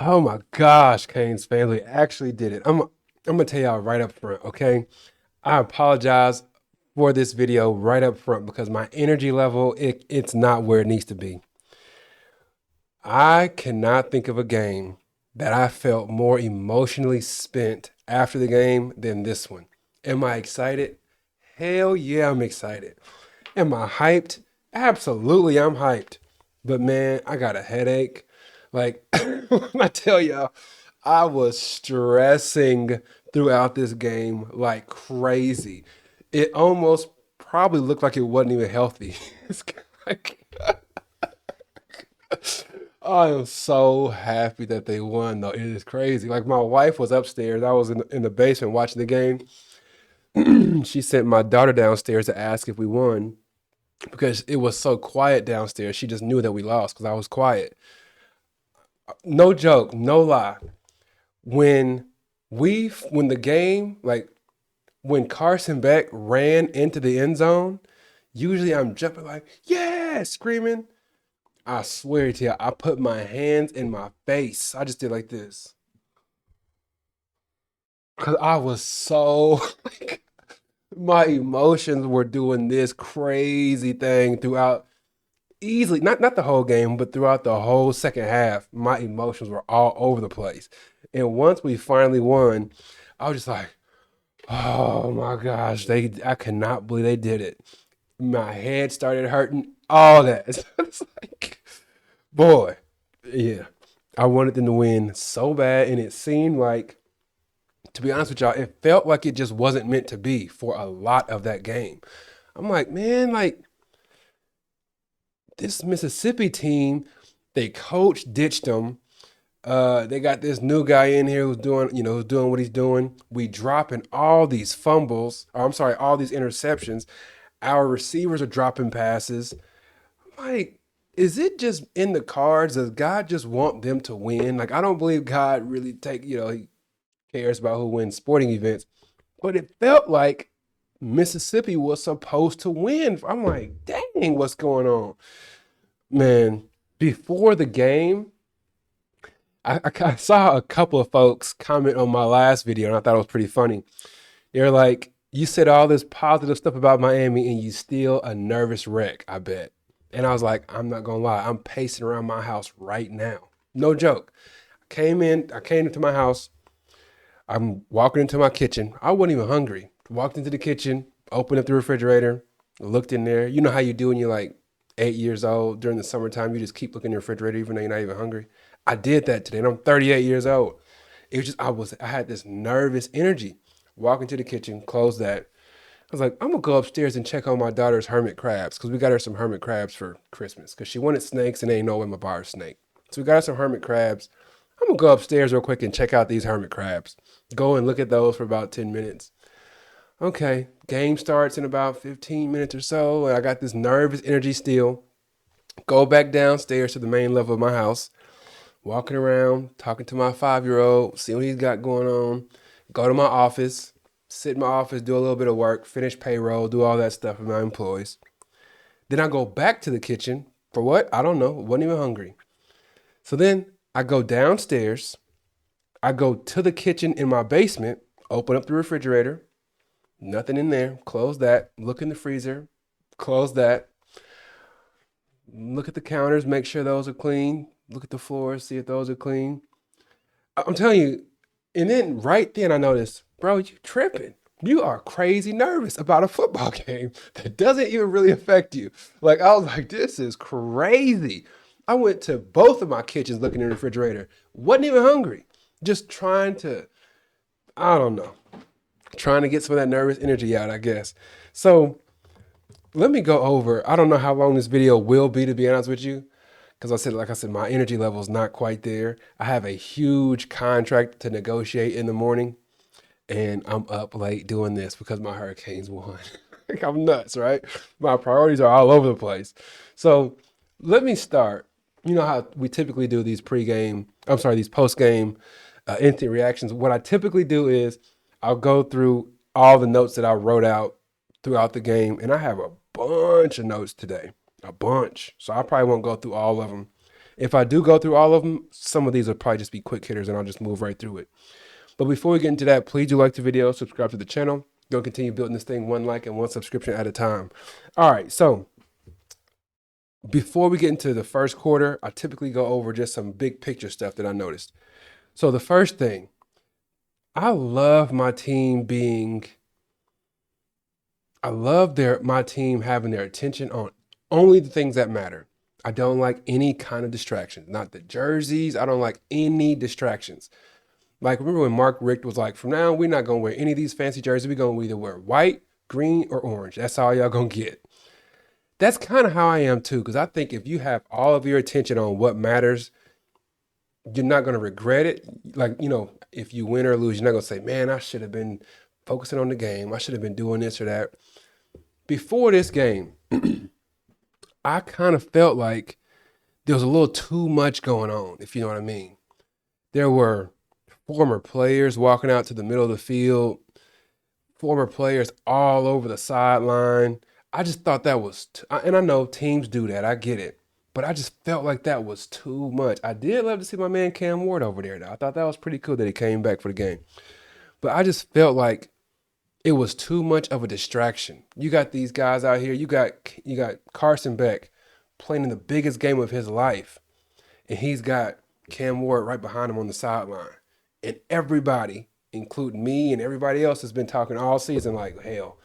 Oh my gosh, Kane's family actually did it. I'm gonna tell y'all right up front, okay? I apologize for this video right up front because my energy level it's not where it needs to be. I cannot think of a game that I felt more emotionally spent after the game than this one. Am I excited? Hell yeah, I'm excited. Am I hyped? Absolutely, I'm hyped. But man, I got a headache. Like, when I tell y'all, I was stressing throughout this game like crazy. It almost probably looked like it wasn't even healthy. It's like, I am so happy that they won, though. It is crazy. Like, my wife was upstairs. I was in the basement watching the game. She sent my daughter downstairs to ask if we won because it was so quiet downstairs. She just knew that we lost because I was quiet. No joke, no lie. When when the game, like when Carson Beck ran into the end zone, usually I'm jumping like, yeah, screaming. I swear to you, I put my hands in my face. I just did like this. Cause I was so like my emotions were doing this crazy thing throughout easily not the whole game, but throughout the whole second half, my emotions were all over the place. And once we finally won, I was just like, oh my gosh, they I cannot believe they did it. My head started hurting, all that. It's like, boy, yeah. I wanted them to win so bad, and it seemed like, to be honest with y'all, it felt like it just wasn't meant to be for a lot of that game. I'm like, man, like this Mississippi team, they coach ditched them. They got this new guy in here who's doing what he's doing. We dropping all these fumbles, or I'm sorry, all these interceptions. Our receivers are dropping passes. Like, is it just in the cards? Does God just want them to win? Like, I don't believe God really he cares about who wins sporting events, but it felt like Mississippi was supposed to win. I'm like, dang, what's going on? Man, before the game, I saw a couple of folks comment on my last video, and I thought it was pretty funny. They're like, you said all this positive stuff about Miami, and you still a nervous wreck, I bet. And I was like, I'm not gonna lie, I'm pacing around my house right now. No joke. I came into my house, I'm walking into my kitchen. I wasn't even hungry. Walked into the kitchen, opened up the refrigerator, looked in there. You know how you do when you're like 8 years old during the summertime, you just keep looking in the refrigerator even though you're not even hungry. I did that today, and I'm 38 years old. It was just I had this nervous energy. Walk into the kitchen, close that. I was like, I'm gonna go upstairs and check on my daughter's hermit crabs because we got her some hermit crabs for Christmas because she wanted snakes and ain't no way I'm gonna buy her snake. So we got her some hermit crabs. I'm gonna go upstairs real quick and check out these hermit crabs. Go and look at those for about 10 minutes. Okay, game starts in about 15 minutes or so, and I got this nervous energy still. Go back downstairs to the main level of my house, walking around, talking to my 5 year old, see what he's got going on. Go to my office, sit in my office, do a little bit of work, finish payroll, do all that stuff with my employees. Then I go back to the kitchen for what? I don't know. Wasn't even hungry. So then I go downstairs. I go to the kitchen in my basement, open up the refrigerator, nothing in there, close that, look in the freezer, close that, look at the counters, make sure those are clean, look at the floors, see if those are clean. I'm telling you, and then right then I noticed, bro, you tripping. You are crazy nervous about a football game that doesn't even really affect you. Like, I was like, this is crazy. I went to both of my kitchens looking in the refrigerator. Wasn't even hungry. Just trying to, I don't know, trying to get some of that nervous energy out, I guess. So let me go over. I don't know how long this video will be, to be honest with you, because like I said, my energy level is not quite there. I have a huge contract to negotiate in the morning, and I'm up late doing this because my Hurricanes won. Like, I'm nuts, right? My priorities are all over the place. So let me start. You know how we typically do these post-game instant reactions. What I typically do is I'll go through all the notes that I wrote out throughout the game, and I have a bunch of notes today, a bunch. So I probably won't go through all of them. If I do go through all of them, some of these will probably just be quick hitters and I'll just move right through it. But before we get into that, please do like the video, subscribe to the channel. Go continue building this thing one like and one subscription at a time. All right, so before we get into the first quarter, I typically go over just some big picture stuff that I noticed. So the first thing, I love my team having their attention on only the things that matter. I don't like any kind of distractions, not the jerseys. I don't like any distractions. Like, remember when Mark Richt was like, from now on, we're not going to wear any of these fancy jerseys. We're going to either wear white, green, or orange. That's all y'all going to get. That's kind of how I am too, because I think if you have all of your attention on what matters, you're not going to regret it. Like, if you win or lose, you're not going to say, man, I should have been focusing on the game. I should have been doing this or that. Before this game, I kind of felt like there was a little too much going on, if you know what I mean. There were former players walking out to the middle of the field, former players all over the sideline. I just thought that was, and I know teams do that, I get it, but I just felt like that was too much. I did love to see my man Cam Ward over there, though. I thought that was pretty cool that he came back for the game. But I just felt like it was too much of a distraction. You got these guys out here. You got Carson Beck playing in the biggest game of his life, and he's got Cam Ward right behind him on the sideline. And everybody, including me and everybody else, has been talking all season like, hell,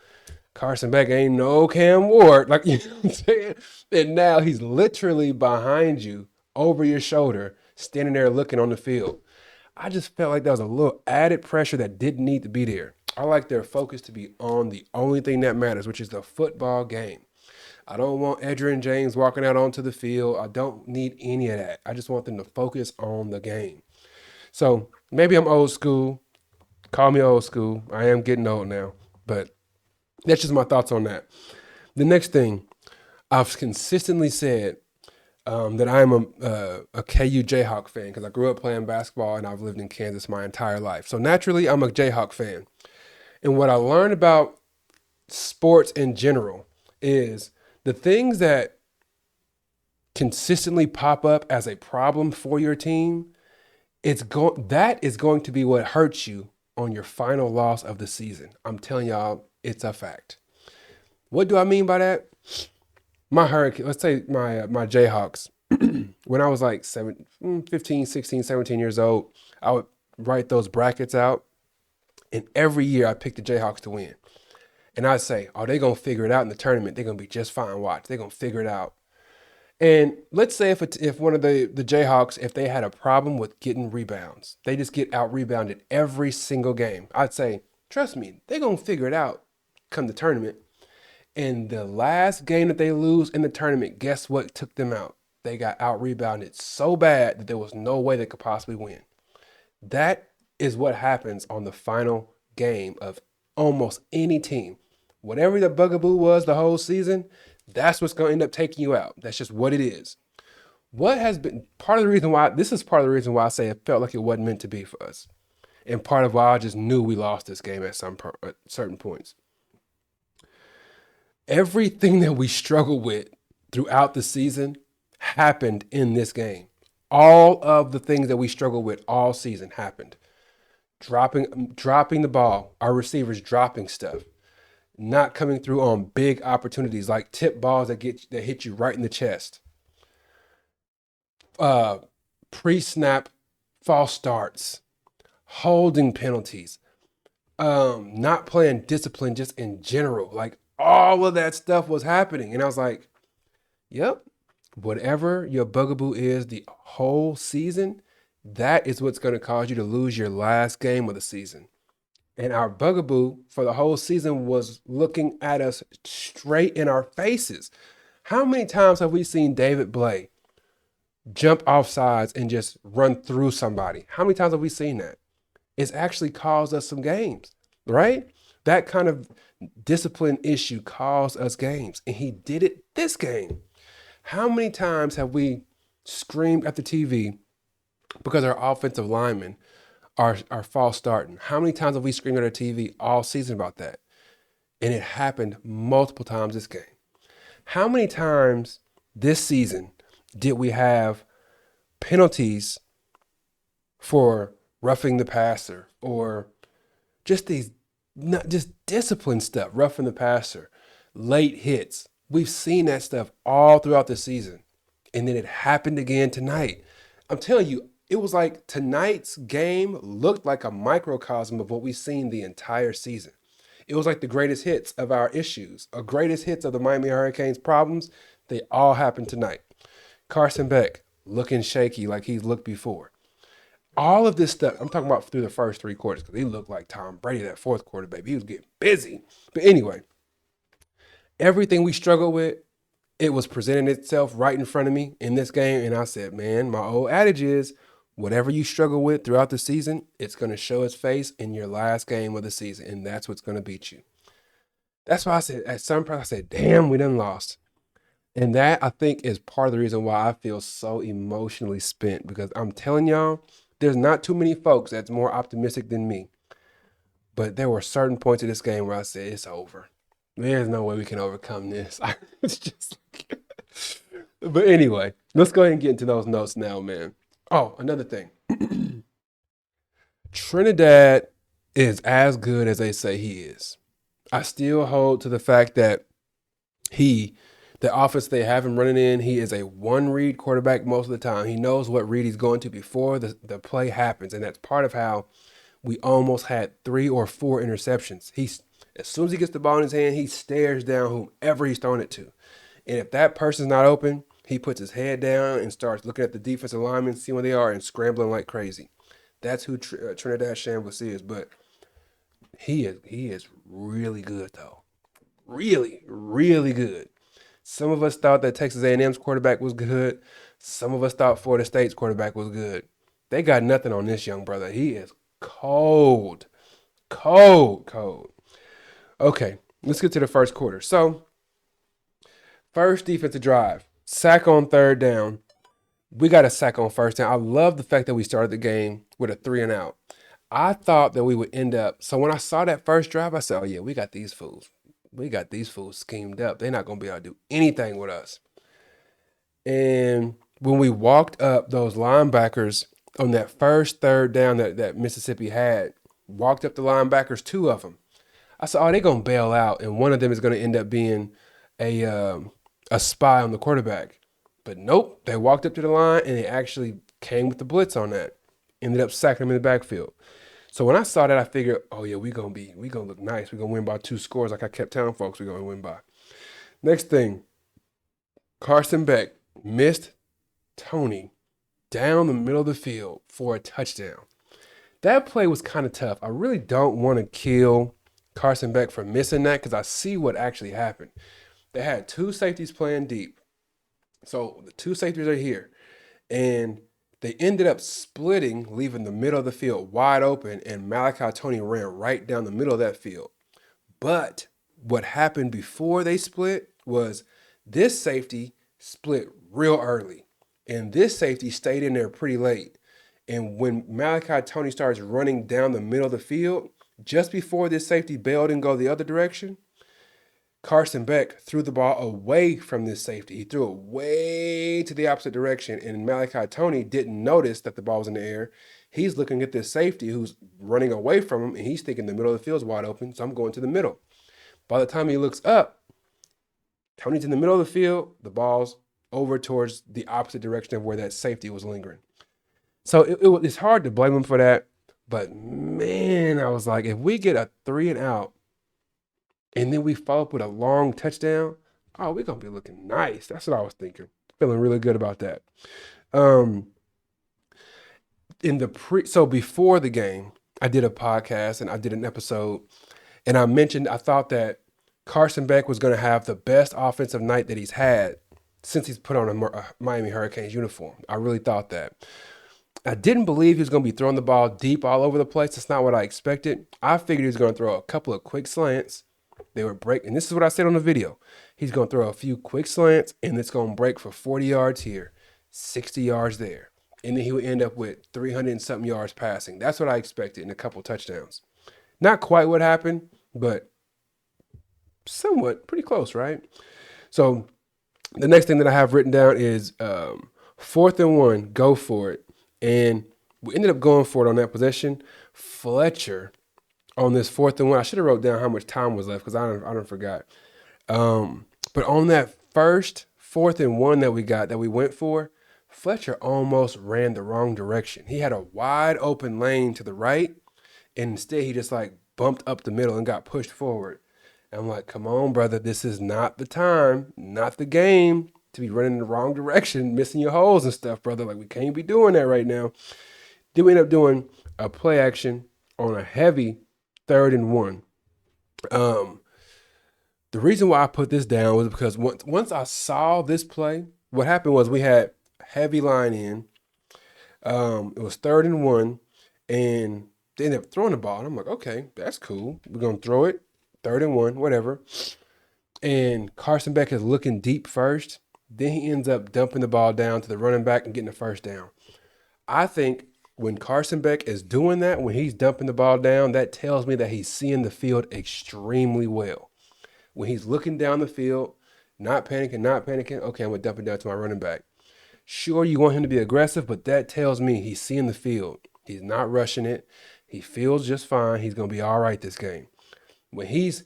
Carson Beck ain't no Cam Ward. Like, you know what I'm saying? And now he's literally behind you, over your shoulder, standing there looking on the field. I just felt like that was a little added pressure that didn't need to be there. I like their focus to be on the only thing that matters, which is the football game. I don't want Edgerrin James walking out onto the field. I don't need any of that. I just want them to focus on the game. So maybe I'm old school. Call me old school. I am getting old now, but that's just my thoughts on that. The next thing, I've consistently said that I'm a KU Jayhawk fan because I grew up playing basketball and I've lived in Kansas my entire life. So naturally, I'm a Jayhawk fan. And what I learned about sports in general is the things that consistently pop up as a problem for your team, that is going to be what hurts you on your final loss of the season. I'm telling y'all, it's a fact. What do I mean by that? My Hurricane, let's say my Jayhawks, when I was like 15, 16, 17 years old, I would write those brackets out. And every year I picked the Jayhawks to win. And I'd say, oh, they're going to figure it out in the tournament. They're going to be just fine. Watch. They're going to figure it out. And let's say if one of the Jayhawks, if they had a problem with getting rebounds, they just get out-rebounded every single game. I'd say, trust me, they're going to figure it out come the tournament. And the last game that they lose in the tournament, guess what took them out? They got out-rebounded so bad that there was no way they could possibly win. That is what happens on the final game of almost any team. Whatever the bugaboo was the whole season, that's what's going to end up taking you out. That's just what it is. What has been part of the reason why, this is part of the reason why I say it felt like it wasn't meant to be for us. And part of why I just knew we lost this game at certain points. Everything that we struggled with throughout the season happened in this game. All of the things that we struggled with all season happened. Dropping the ball, our receivers dropping stuff, not coming through on big opportunities like tip balls that hit you right in the chest. Pre-snap false starts, holding penalties, not playing discipline just in general. Like all of that stuff was happening. And I was like, yep, whatever your bugaboo is the whole season, that is what's going to cause you to lose your last game of the season. And our bugaboo for the whole season was looking at us straight in our faces. How many times have we seen David Blay jump off sides and just run through somebody? How many times have we seen that? It's actually caused us some games, right? That kind of discipline issue caused us games. And he did it this game. How many times have we screamed at the TV because our offensive linemen are false starting? How many times have we screamed at our TV all season about that? And it happened multiple times this game. How many times this season did we have penalties for roughing the passer or just these, not just discipline stuff, roughing the passer, late hits. We've seen that stuff all throughout the season. And then it happened again tonight. I'm telling you, it was like tonight's game looked like a microcosm of what we've seen the entire season. It was like the greatest hits of our issues, or greatest hits of the Miami Hurricanes problems. They all happened tonight. Carson Beck looking shaky like he's looked before. All of this stuff, I'm talking about through the first 3 quarters, because he looked like Tom Brady that fourth quarter, baby. He was getting busy. But anyway, everything we struggled with, it was presenting itself right in front of me in this game. And I said, man, my old adage is, whatever you struggle with throughout the season, it's going to show its face in your last game of the season. And that's what's going to beat you. That's why I said, at some point, I said, damn, we done lost. And that, I think, is part of the reason why I feel so emotionally spent. Because I'm telling y'all, there's not too many folks that's more optimistic than me. But there were certain points in this game where I said, it's over. There's no way we can overcome this. It's just like... But anyway, let's go ahead and get into those notes now, man. Oh, another thing. Trinidad is as good as they say he is. I still hold to the fact that the offense they have him running in, he is a one-read quarterback most of the time. He knows what read he's going to before the play happens, and that's part of how we almost had 3 or 4 interceptions. As soon as he gets the ball in his hand, he stares down whomever he's throwing it to. And if that person's not open, he puts his head down and starts looking at the defensive linemen, seeing where they are, and scrambling like crazy. That's who Trinidad Shambliss is. But he is really good, though. Really, really good. Some of us thought that Texas A&M's quarterback was good. Some of us thought Florida State's quarterback was good. They got nothing on this young brother. He is cold. Cold. Okay, let's get to the first quarter. So, first defensive drive, sack on third down. We got a sack on first down. I love the fact that we started the game with a 3 and out. I thought that we would end up. So when I saw that first drive, I said, oh, yeah, we got these fools. We got these fools schemed up. They're not going to be able to do anything with us. And when we walked up, those linebackers on that first third down that Mississippi had, walked up the linebackers, 2 of them. I said, oh, they're going to bail out, and one of them is going to end up being a spy on the quarterback. But nope, they walked up to the line, and they actually came with the blitz on that. Ended up sacking him in the backfield. So when I saw that, I figured, oh, yeah, we gonna look nice. We're going to win by 2 scores like I kept telling folks we're going to win by. Next thing, Carson Beck missed Tony down the middle of the field for a touchdown. That play was kind of tough. I really don't want to kill Carson Beck for missing that because I see what actually happened. They had 2 safeties playing deep. So the 2 safeties are here. And they ended up splitting, leaving the middle of the field wide open, and Malachi Tony ran right down the middle of that field. But what happened before they split was this safety split real early, and this safety stayed in there pretty late. And when Malachi Tony starts running down the middle of the field, just before this safety bailed and go the other direction, Carson Beck threw the ball away from this safety. He threw it way to the opposite direction, and Malachi Tony didn't notice that the ball was in the air. He's looking at this safety who's running away from him, and he's thinking the middle of the field's wide open, so I'm going to the middle. By the time he looks up, Tony's in the middle of the field, the ball's over towards the opposite direction of where that safety was lingering. So it's hard to blame him for that, but man, I was like, if we get a 3 and out, and then we follow up with a long touchdown, oh, we're going to be looking nice. That's what I was thinking. Feeling really good about that. So before the game, I did a podcast and I did an episode, and I mentioned I thought that Carson Beck was going to have the best offensive night that he's had since he's put on a Miami Hurricanes uniform. I really thought that. I didn't believe he was going to be throwing the ball deep all over the place. That's not what I expected. I figured he was going to throw a couple of quick slants. They would break, and this is what I said on the video. He's going to throw a few quick slants, and it's going to break for 40 yards here, 60 yards there. And then he would end up with 300 and something yards passing. That's what I expected in a couple touchdowns. Not quite what happened, but somewhat pretty close, right? So the next thing that I have written down is 4th and 1, go for it. And we ended up going for it on that possession. Fletcher on this 4th and 1. I should have wrote down how much time was left because I don't forgot. But on that first 4th and 1 that we went for, Fletcher almost ran the wrong direction. He had a wide open lane to the right, and instead he just like bumped up the middle and got pushed forward. And I'm like, come on, brother, this is not the time, not the game to be running in the wrong direction, missing your holes and stuff, brother. Like, we can't be doing that right now. Then we end up doing a play action on a heavy 3rd and 1. The reason why I put this down was because once I saw this play, what happened was we had heavy line in. It was 3rd and 1, and they ended up throwing the ball. And I'm like, okay, that's cool. We're going to throw it. 3rd and 1, whatever. And Carson Beck is looking deep first. Then he ends up dumping the ball down to the running back and getting the first down. I think when Carson Beck is doing that, when he's dumping the ball down, that tells me that he's seeing the field extremely well. When he's looking down the field, not panicking, okay, I'm going to dump it down to my running back. Sure, you want him to be aggressive, but that tells me he's seeing the field. He's not rushing it. He feels just fine. He's going to be all right this game. When he's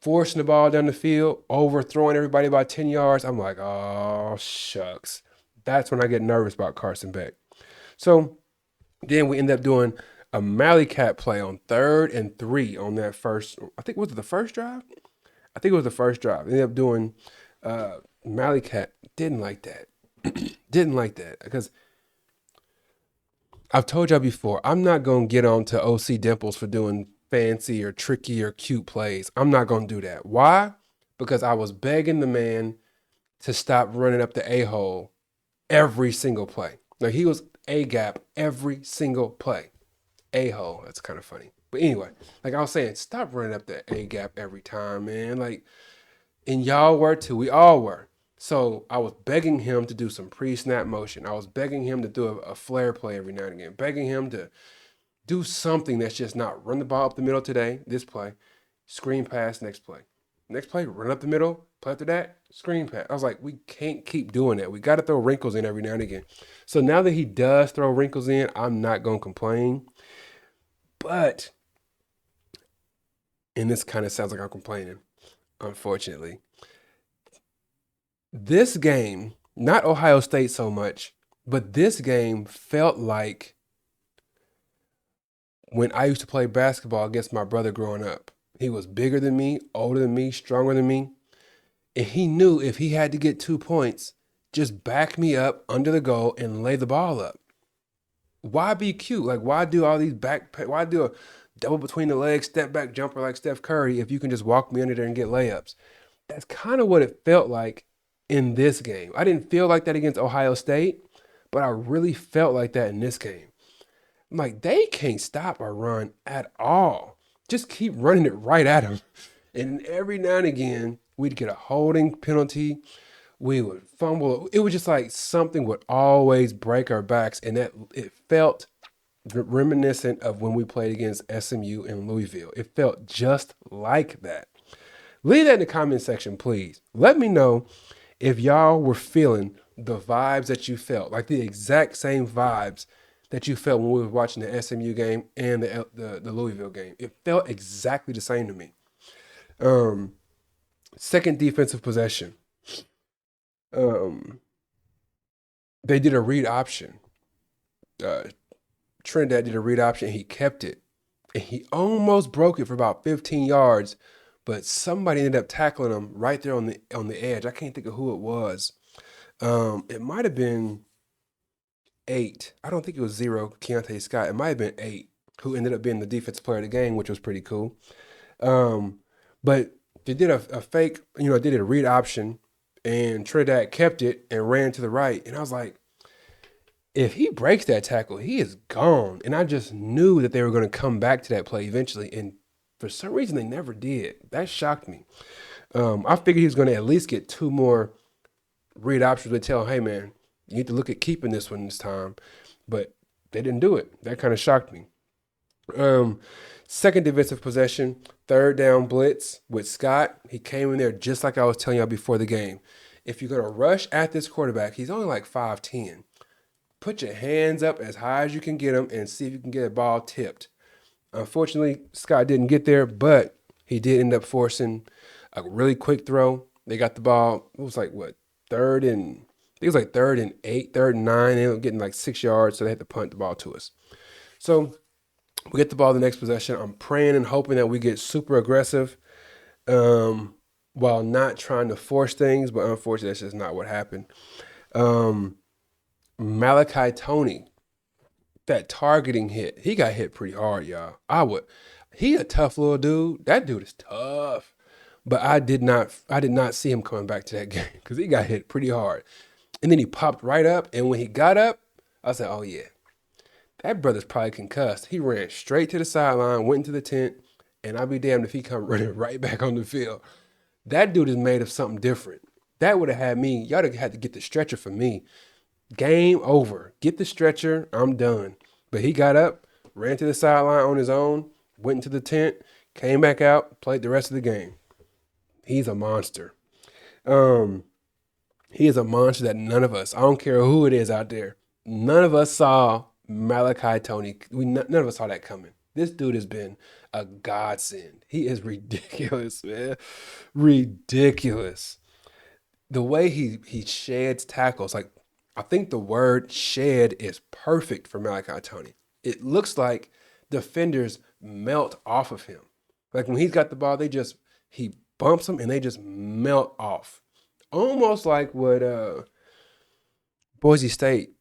forcing the ball down the field, overthrowing everybody by 10 yards, I'm like, oh, shucks. That's when I get nervous about Carson Beck. So then we end up doing a Mally Cat play on 3rd and 3 on that first, I think, was it the first drive? I think it was the first drive. Ended up doing Mally Cat. Didn't like that. Didn't like that because I've told y'all before, I'm not going to get on to OC Dimples for doing fancy or tricky or cute plays. I'm not going to do that. Why? Because I was begging the man to stop running up the A-hole every single play. Like, he was A-gap every single play. A-hole. That's kind of funny. But anyway, like I was saying, stop running up the A-gap every time, man. Like, and y'all were too. We all were. So I was begging him to do some pre-snap motion. I was begging him to do a flare play every now and again. Begging him to do something that's just not run the ball up the middle today, this play, screen pass, next play. Next play, run up the middle, play after that, screen pass. I was like, we can't keep doing that. We got to throw wrinkles in every now and again. So now that he does throw wrinkles in, I'm not going to complain. But, and this kind of sounds like I'm complaining, unfortunately. This game, not Ohio State so much, but this game felt like when I used to play basketball against my brother growing up. He was bigger than me, older than me, stronger than me. And he knew if he had to get 2 points, just back me up under the goal and lay the ball up. Why be cute? Like, why do all these why do a double between the legs, step back jumper like Steph Curry if you can just walk me under there and get layups? That's kind of what it felt like in this game. I didn't feel like that against Ohio State, but I really felt like that in this game. I'm like, they can't stop our run at all. Just keep running it right at them. And every now and again, we'd get a holding penalty. We would fumble. It was just like something would always break our backs. And that it felt reminiscent of when we played against SMU in Louisville. It felt just like that. Leave that in the comment section, please. Let me know if y'all were feeling the vibes that you felt, like the exact same vibes that you felt when we were watching the SMU game and the Louisville game. It felt exactly the same to me. Second defensive possession. They did a read option. Trinidad did a read option. And he kept it. And he almost broke it for about 15 yards, but somebody ended up tackling him right there on the edge. I can't think of who it was. It might have been 8. I don't think it was 0, Keontae Scott. It might have been 8, who ended up being the defensive player of the game, which was pretty cool. But they did a fake, they did a read option, and Trinidad kept it and ran to the right. And I was like, if he breaks that tackle, he is gone. And I just knew that they were going to come back to that play eventually. And for some reason, they never did. That shocked me. I figured he was going to at least get 2 more read options would tell, hey, man, you need to look at keeping this one this time. But they didn't do it. That kind of shocked me. Second defensive possession, 3rd down blitz with Scott. He came in there just like I was telling y'all before the game. If you're going to rush at this quarterback, he's only like 5'10". Put your hands up as high as you can get him and see if you can get a ball tipped. Unfortunately, Scott didn't get there, but he did end up forcing a really quick throw. They got the ball. It was like, what, third and, I think it was like 3rd and 8, 3rd and 9. They ended up getting like 6 yards, so they had to punt the ball to us. So we get the ball the next possession. I'm praying and hoping that we get super aggressive while not trying to force things, but unfortunately, that's just not what happened. Malachi Tony, that targeting hit, he got hit pretty hard, y'all. He a tough little dude. That dude is tough. But I did not see him coming back to that game because he got hit pretty hard. And then he popped right up, and when he got up, I said, oh yeah, that brother's probably concussed. He ran straight to the sideline, went into the tent, and I'll be damned if he come running right back on the field. That dude is made of something different. That would have had me, y'all would have had to get the stretcher for me. Game over. Get the stretcher. I'm done. But he got up, ran to the sideline on his own, went into the tent, came back out, played the rest of the game. He's a monster. He is a monster that none of us, I don't care who it is out there, none of us saw Malachi Tony. None of us saw that coming. This dude has been a godsend. He is ridiculous, man. Ridiculous. The way he sheds tackles, like, I think the word shed is perfect for Malachi Tony. It looks like defenders melt off of him. Like when he's got the ball, he bumps them and they just melt off. Almost like what Boise State,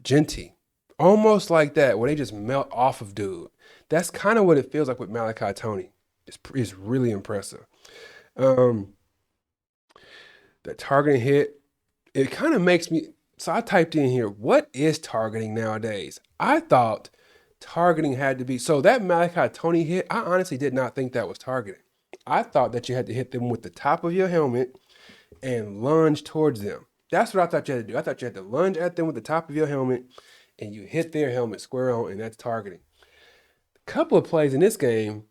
Genty. Almost like that, where they just melt off of dude. That's kind of what it feels like with Malachi Tony. It's really impressive. That targeting hit, it kind of makes me, so I typed in here, what is targeting nowadays? I thought targeting had to be, so that Malachi Tony hit, I honestly did not think that was targeting. I thought that you had to hit them with the top of your helmet and lunge towards them. That's what I thought you had to do. I thought you had to lunge at them with the top of your helmet and you hit their helmet square on, and that's targeting. A couple of plays in this game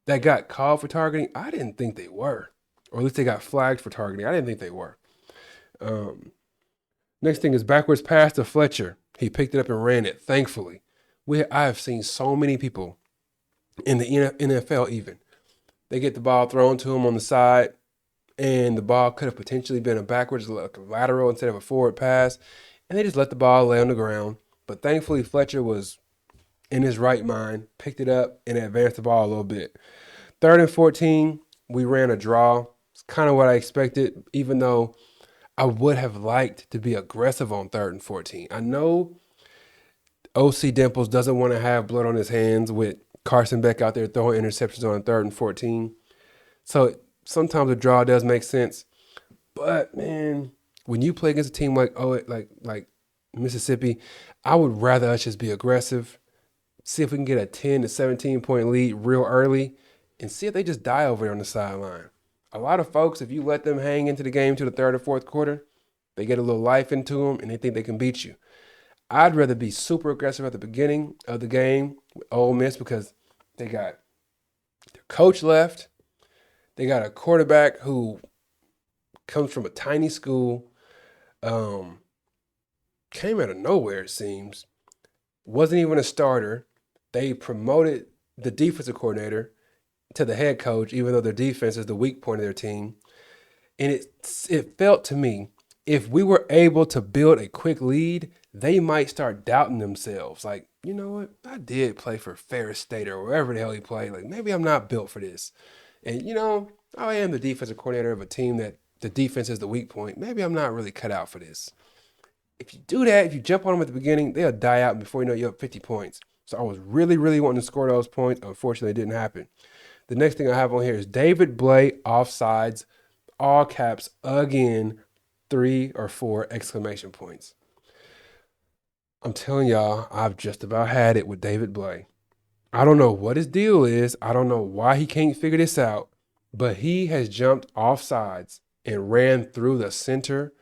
that got called for targeting, I didn't think they were. Or at least they got flagged for targeting. I didn't think they were. Next thing is backwards pass to Fletcher. He picked it up and ran it, thankfully. I have seen so many people in the NFL even. They get the ball thrown to them on the side, and the ball could have potentially been a backwards, like a lateral instead of a forward pass, and they just let the ball lay on the ground. But thankfully, Fletcher was in his right mind, picked it up, and advanced the ball a little bit. 3rd and 14, we ran a draw. It's kind of what I expected, even though I would have liked to be aggressive on 3rd and 14. I know OC Dimples doesn't want to have blood on his hands with Carson Beck out there throwing interceptions on 3rd and 14. So sometimes a draw does make sense. But, man, when you play against a team like Mississippi, I would rather us just be aggressive, see if we can get a 10 to 17 point lead real early, and see if they just die over there on the sideline. A lot of folks, if you let them hang into the game to the 3rd or 4th quarter, they get a little life into them and they think they can beat you. I'd rather be super aggressive at the beginning of the game with Ole Miss because they got their coach left. They got a quarterback who comes from a tiny school, came out of nowhere, it seems, wasn't even a starter. They promoted the defensive coordinator to the head coach, even though their defense is the weak point of their team. And it felt to me, if we were able to build a quick lead, they might start doubting themselves. Like, you know what? I did play for Ferris State or wherever the hell he played. Like, maybe I'm not built for this. And, I am the defensive coordinator of a team that the defense is the weak point. Maybe I'm not really cut out for this. If you do that, if you jump on them at the beginning, they'll die out before you know you're up 50 points. So I was really, really wanting to score those points. Unfortunately, it didn't happen. The next thing I have on here is David Blay offsides, all caps again, 3 or 4 exclamation points. I'm telling y'all, I've just about had it with David Blay. I don't know what his deal is. I don't know why he can't figure this out, but he has jumped offsides and ran through the center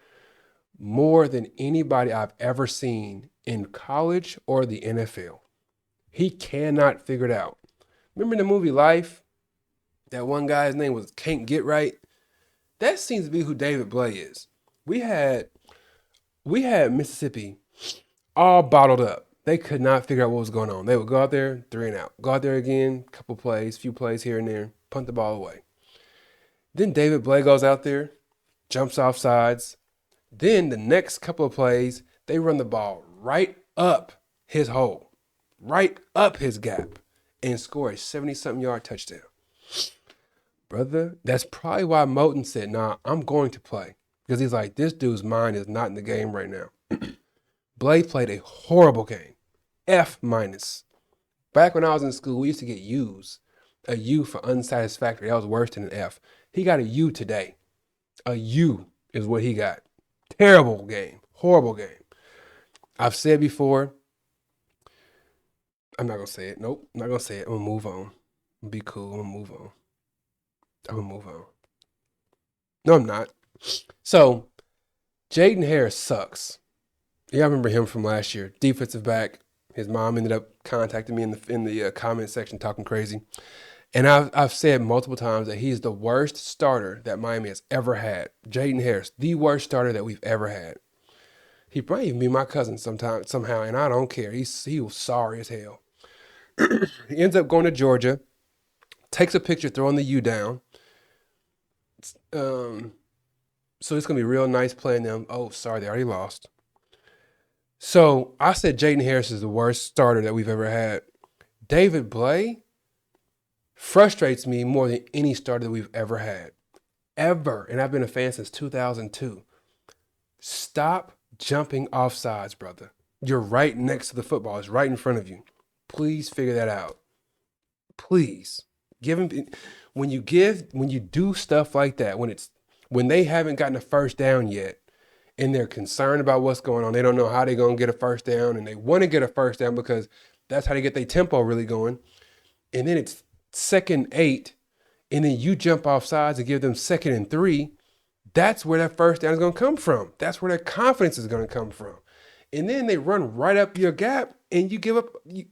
more than anybody I've ever seen in college or the NFL. He cannot figure it out. Remember in the movie Life? That one guy's name was Can't Get Right. That seems to be who David Blay is. We had we had Mississippi all bottled up. They could not figure out what was going on. They would go out there, 3 and out. Go out there again, couple plays, few plays here and there, punt the ball away. Then David Blay goes out there, jumps off sides. Then the next couple of plays, they run the ball right up his hole, right up his gap, and score a 70-something yard touchdown. Brother, that's probably why Moten said, nah, I'm going to play. Because he's like, this dude's mind is not in the game right now. Blay played a horrible game. F minus. Back when I was in school, we used to get U's. A U for unsatisfactory. That was worse than an F. He got a U today. A U is what he got. Terrible game. Horrible game. I've said before, I'm not going to say it. Nope, I'm not going to say it. I'm going to move on. Be cool. I'm going to move on. I'm going to move on. No, I'm not. So, Jaden Harris sucks. Yeah, I remember him from last year. Defensive back. His mom ended up contacting me in the comment section talking crazy. And I've said multiple times that he's the worst starter that Miami has ever had. Jaden Harris, the worst starter that we've ever had. He probably even be my cousin somehow, and I don't care. He was sorry as hell. He ends up going to Georgia, takes a picture throwing the U down. So it's going to be real nice playing them. Oh, sorry, they already lost. So I said Jaden Harris is the worst starter that we've ever had. David Blay frustrates me more than any starter that we've ever had. Ever. And I've been a fan since 2002. Stop jumping off sides, brother. You're right next to the football. It's right in front of you. Please figure that out. Please. Give him when you do stuff like that, when they haven't gotten a first down yet and they're concerned about what's going on, they don't know how they're going to get a first down, and they want to get a first down because that's how they get their tempo really going. And then it's 2nd and 8, and then you jump off sides and give them 2nd and 3. That's where that first down is going to come from. That's where their confidence is going to come from. And then they run right up your gap, and you give up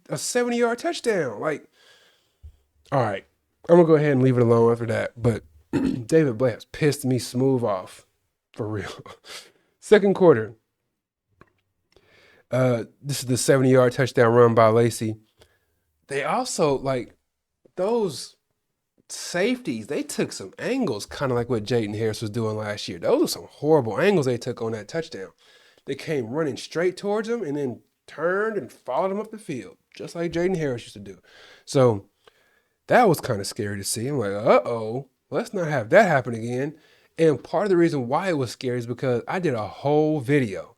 a 70-yard touchdown. Like, all right, I'm going to go ahead and leave it alone after that. But David Blay has pissed me smooth off, for real. Second quarter. This is the 70-yard touchdown run by Lacey. They also, like, those safeties, they took some angles, kind of like what Jaden Harris was doing last year. Those were some horrible angles they took on that touchdown. They came running straight towards him and then turned and followed him up the field, just like Jaden Harris used to do. So that was kind of scary to see. I'm like, uh-oh, let's not have that happen again. And part of the reason why it was scary is because I did a whole video,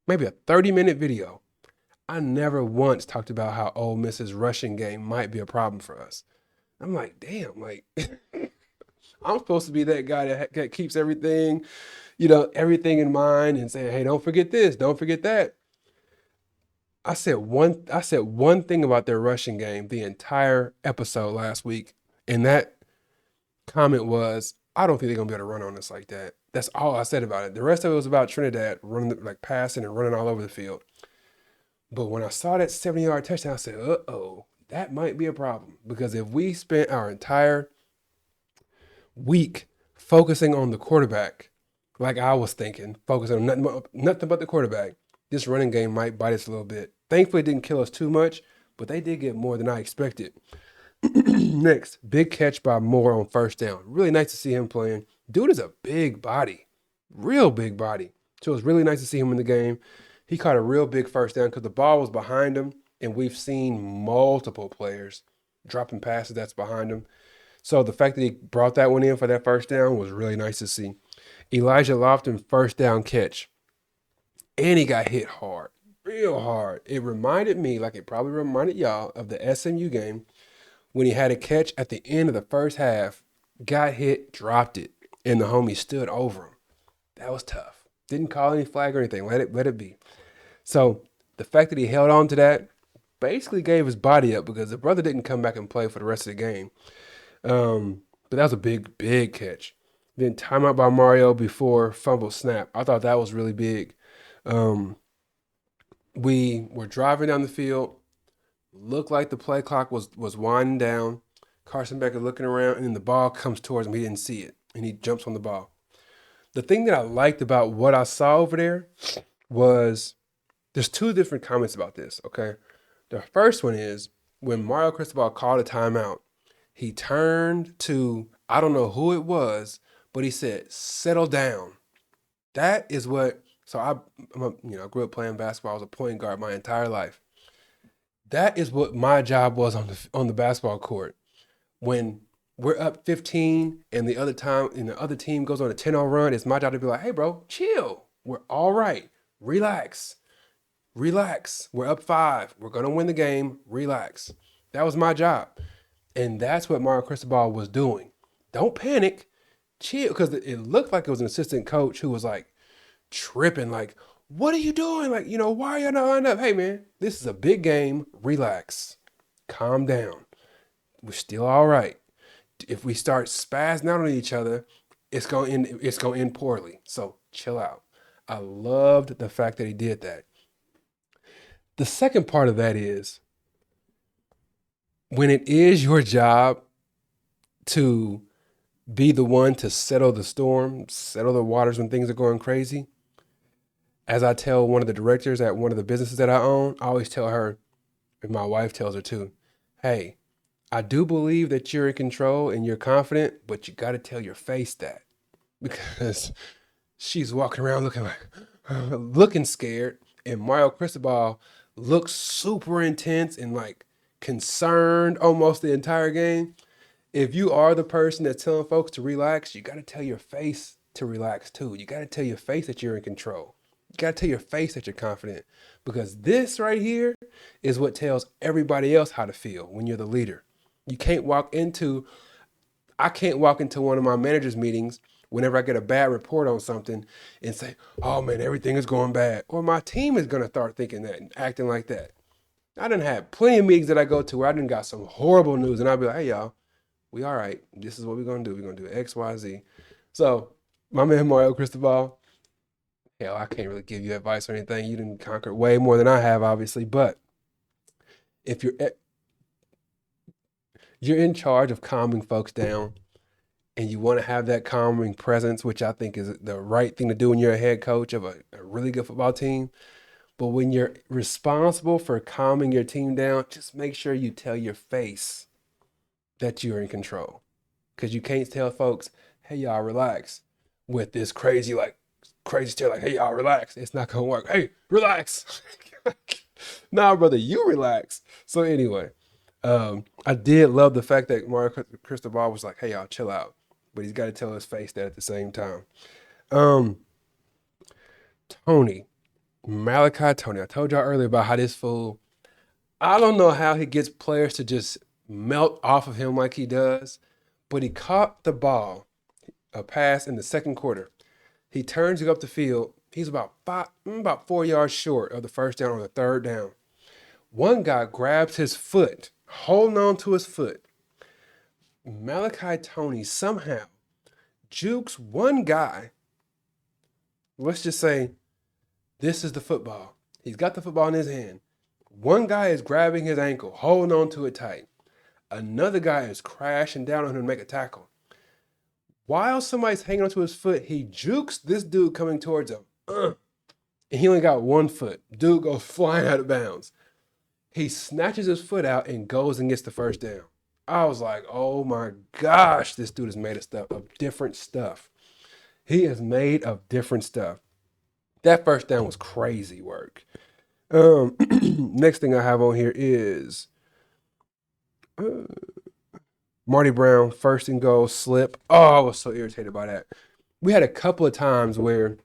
maybe a 30-minute video. I never once talked about how Ole Miss's rushing game might be a problem for us. I'm like, damn, like, I'm supposed to be that guy that keeps everything, everything in mind and saying, hey, don't forget this, don't forget that. I said one thing about their rushing game the entire episode last week, and that comment was, I don't think they're gonna be able to run on us like that. That's all I said about it. The rest of it was about Trinidad running, like passing and running all over the field. But when I saw that 70-yard touchdown, I said, uh-oh, that might be a problem. Because if we spent our entire week focusing on the quarterback, like I was thinking, focusing on nothing but the quarterback, this running game might bite us a little bit. Thankfully, it didn't kill us too much, but they did get more than I expected. Next, big catch by Moore on first down. Really nice to see him playing. Dude is a big body, real big body. So it was really nice to see him in the game. He caught a real big first down because the ball was behind him, and we've seen multiple players dropping passes that's behind him. So the fact that he brought that one in for that first down was really nice to see. Elijah Lofton, first down catch. And he got hit hard, real hard. It reminded me, like it probably reminded y'all, of the SMU game when he had a catch at the end of the first half, got hit, dropped it, and the homie stood over him. That was tough. Didn't call any flag or anything. Let it be. So the fact that he held on to that basically gave his body up because the brother didn't come back and play for the rest of the game. But that was a big, big catch. Then timeout by Mario before fumble snap. I thought that was really big. We were driving down the field. Looked like the play clock was winding down. Carson Beck is looking around, and then the ball comes towards him. He didn't see it. and he jumps on the ball. The thing that I liked about what I saw over there was there's two different comments about this, okay? The first one is when Mario Cristobal called a timeout, he turned to, I don't know who it was, but he said, settle down. That is what, so I grew up playing basketball. I was a point guard my entire life. That is what my job was on the basketball court. When we're up 15 and the other team goes on a 10-0 run, it's my job to be like, hey bro, chill. We're all right. Relax. Relax. We're up 5. We're gonna win the game. Relax. That was my job. And that's what Mario Cristobal was doing. Don't panic. Chill. Because it looked like it was an assistant coach who was like tripping, like, what are you doing? Like, why are you not lined up? Hey man, this is a big game. Relax. Calm down. We're still all right. If we start spazzing out on each other, it's gonna end poorly. So chill out. I loved the fact that he did that. The second part of that is when it is your job to be the one to settle the storm, settle the waters when things are going crazy. As I tell one of the directors at one of the businesses that I own, I always tell her, and my wife tells her too, hey, I do believe that you're in control and you're confident, but you got to tell your face that, because she's walking around looking scared, and Mario Cristobal looks super intense and like concerned almost the entire game. If you are the person that's telling folks to relax, you got to tell your face to relax too. You got to tell your face that you're in control. You got to tell your face that you're confident, because this right here is what tells everybody else how to feel when you're the leader. I can't walk into one of my manager's meetings whenever I get a bad report on something and say, oh man, everything is going bad. Or my team is going to start thinking that and acting like that. I done had plenty of meetings that I go to where I done got some horrible news, and I'll be like, hey y'all, we all right. This is what we're going to do. We're going to do X, Y, Z. So my man Mario Cristobal, hell, I can't really give you advice or anything. You didn't conquer way more than I have, obviously. But if you're in charge of calming folks down and you want to have that calming presence, which I think is the right thing to do when you're a head coach of a really good football team. But when you're responsible for calming your team down, just make sure you tell your face that you're in control. Because you can't tell folks, hey, y'all, relax, with this crazy stare, like, hey, y'all, relax. It's not going to work. Hey, relax. Nah, brother, you relax. So anyway, I did love the fact that Mario Cristobal was like, hey, y'all, chill out. But he's got to tell his face that at the same time. Malachi Tony. I told y'all earlier about how this fool, I don't know how he gets players to just melt off of him like he does, but he caught the ball, a pass in the second quarter. He turns to go up the field. He's about 4 yards short of the first down on the third down. One guy grabs his foot, holding on to his foot. Malachi Tony somehow jukes one guy. Let's just say this is the football. He's got the football in his hand. One guy is grabbing his ankle, holding on to it tight. Another guy is crashing down on him to make a tackle. While somebody's hanging onto his foot, he jukes this dude coming towards him. And he only got 1 foot. Dude goes flying out of bounds. He snatches his foot out and goes and gets the first down. I was like, oh my gosh, this dude is made of different stuff. He is made of different stuff. That first down was crazy work. Next thing I have on here is Marty Brown, 1st and goal, slip. Oh, I was so irritated by that. We had a couple of times where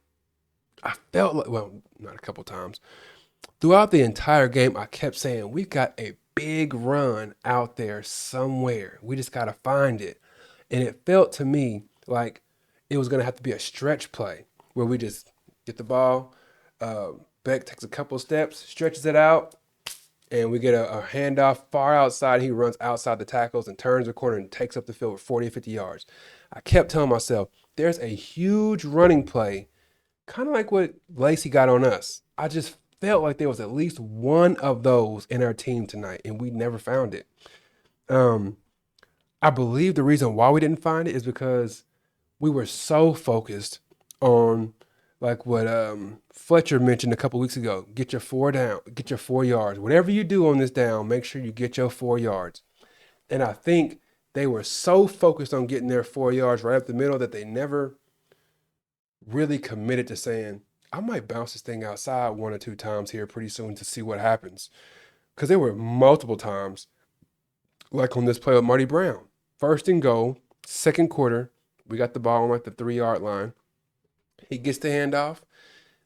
I felt like, well, not a couple of times. Throughout the entire game, I kept saying, we got a big run out there somewhere. We just got to find it. And it felt to me like it was going to have to be a stretch play where we just get the ball. Beck takes a couple steps, stretches it out, and we get a handoff far outside. He runs outside the tackles and turns the corner and takes up the field for 40 or 50 yards. I kept telling myself, there's a huge running play, kind of like what Lacey got on us. I just felt like there was at least one of those in our team tonight, and we never found it. I believe the reason why we didn't find it is because we were so focused on like what Fletcher mentioned a couple weeks ago. Get your 4 down, get your 4 yards. Whatever you do on this down, make sure you get your 4 yards. And I think they were so focused on getting their 4 yards right up the middle that they never really committed to saying, I might bounce this thing outside 1 or 2 times here pretty soon to see what happens. Because there were multiple times, like on this play with Marty Brown. 1st and goal, 2nd quarter, we got the ball on like the 3-yard line. He gets the handoff,